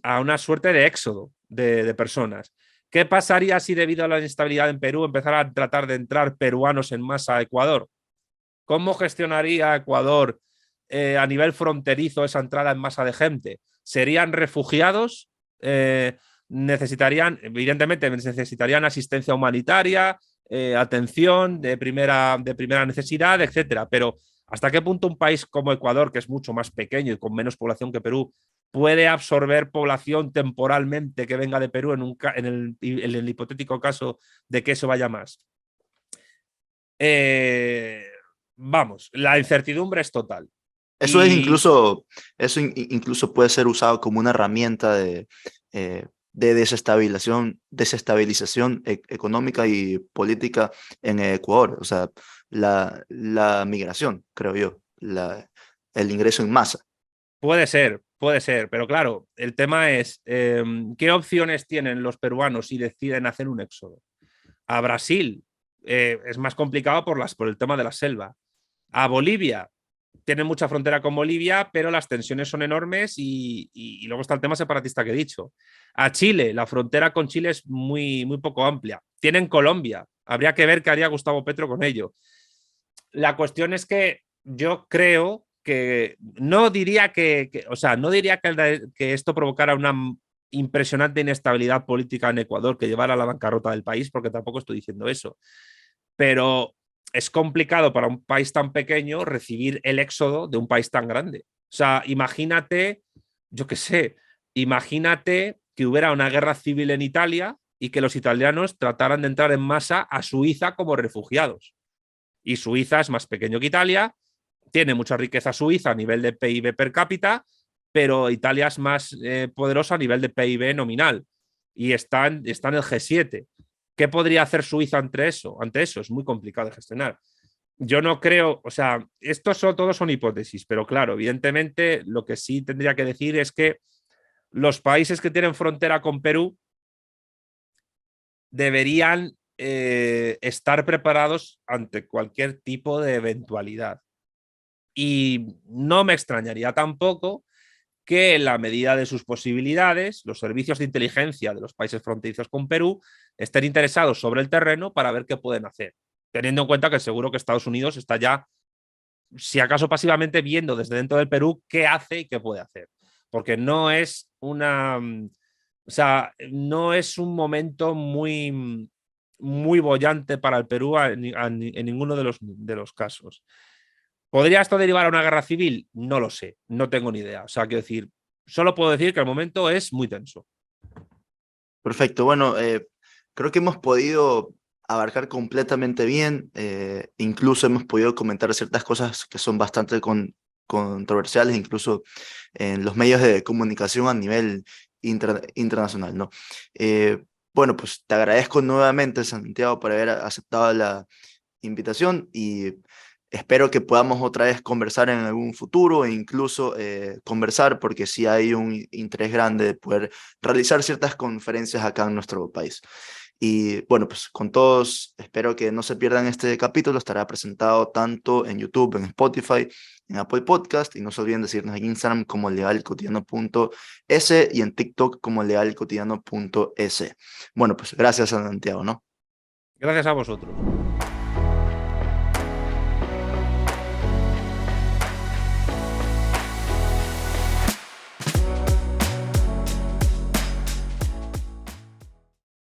a una suerte de éxodo de personas. ¿Qué pasaría si debido a la inestabilidad en Perú empezaran a tratar de entrar peruanos en masa a Ecuador? ¿Cómo gestionaría Ecuador a nivel fronterizo esa entrada en masa de gente? ¿Serían refugiados? Evidentemente, necesitarían asistencia humanitaria, atención de primera necesidad, etcétera. Pero ¿hasta qué punto un país como Ecuador, que es mucho más pequeño y con menos población que Perú, puede absorber población temporalmente que venga de Perú en el hipotético caso de que eso vaya más? Eh, Vamos, la incertidumbre es total. Eso es Y incluso, incluso puede ser usado como una herramienta de desestabilización económica y política en Ecuador. O sea, la migración, creo yo, el ingreso en masa. puede ser, pero claro, el tema es, ¿qué opciones tienen los peruanos si deciden hacer un éxodo? A Brasil es más complicado por el tema de la selva. A Bolivia, tiene mucha frontera con Bolivia, pero las tensiones son enormes y luego está el tema separatista que he dicho. A Chile, la frontera con Chile es muy, muy poco amplia. Tienen Colombia, habría que ver qué haría Gustavo Petro con ello. La cuestión es que yo creo que no diría o sea, no diría que esto provocara una impresionante inestabilidad política en Ecuador que llevara a la bancarrota del país, porque tampoco estoy diciendo eso. Pero es complicado para un país tan pequeño recibir el éxodo de un país tan grande. O sea, imagínate, yo qué sé, imagínate que hubiera una guerra civil en Italia y que los italianos trataran de entrar en masa a Suiza como refugiados. Y Suiza es más pequeño que Italia, tiene mucha riqueza Suiza a nivel de PIB per cápita, pero Italia es más poderosa a nivel de PIB nominal y está en el G7. ¿Qué podría hacer Suiza ante eso? Ante eso es muy complicado de gestionar. Yo no creo, o sea, todos son hipótesis, pero claro, evidentemente lo que sí tendría que decir es que los países que tienen frontera con Perú deberían estar preparados ante cualquier tipo de eventualidad. Y no me extrañaría tampoco que en la medida de sus posibilidades, los servicios de inteligencia de los países fronterizos con Perú estén interesados sobre el terreno para ver qué pueden hacer, teniendo en cuenta que seguro que Estados Unidos está ya, si acaso pasivamente, viendo desde dentro del Perú qué hace y qué puede hacer. Porque no es o sea, no es un momento muy bollante para el Perú en ninguno de los casos. ¿Podría esto derivar a una guerra civil? No lo sé, no tengo ni idea. O sea, quiero decir, solo puedo decir que el momento es muy tenso. Perfecto, bueno, creo que hemos podido abarcar completamente bien, incluso hemos podido comentar ciertas cosas que son bastante controversiales, incluso en los medios de comunicación a nivel internacional, ¿no? Bueno, pues te agradezco nuevamente, Santiago, por haber aceptado la invitación y espero que podamos otra vez conversar en algún futuro e incluso conversar porque sí hay un interés grande de poder realizar ciertas conferencias acá en nuestro país. Y bueno, pues con todos, espero que no se pierdan este capítulo, estará presentado tanto en YouTube, en Spotify, en Apple Podcast y no se olviden de seguirnos en Instagram como legalcotidiano.es y en TikTok como legalcotidiano.es. Bueno, pues gracias a Santiago, ¿no? Gracias a vosotros.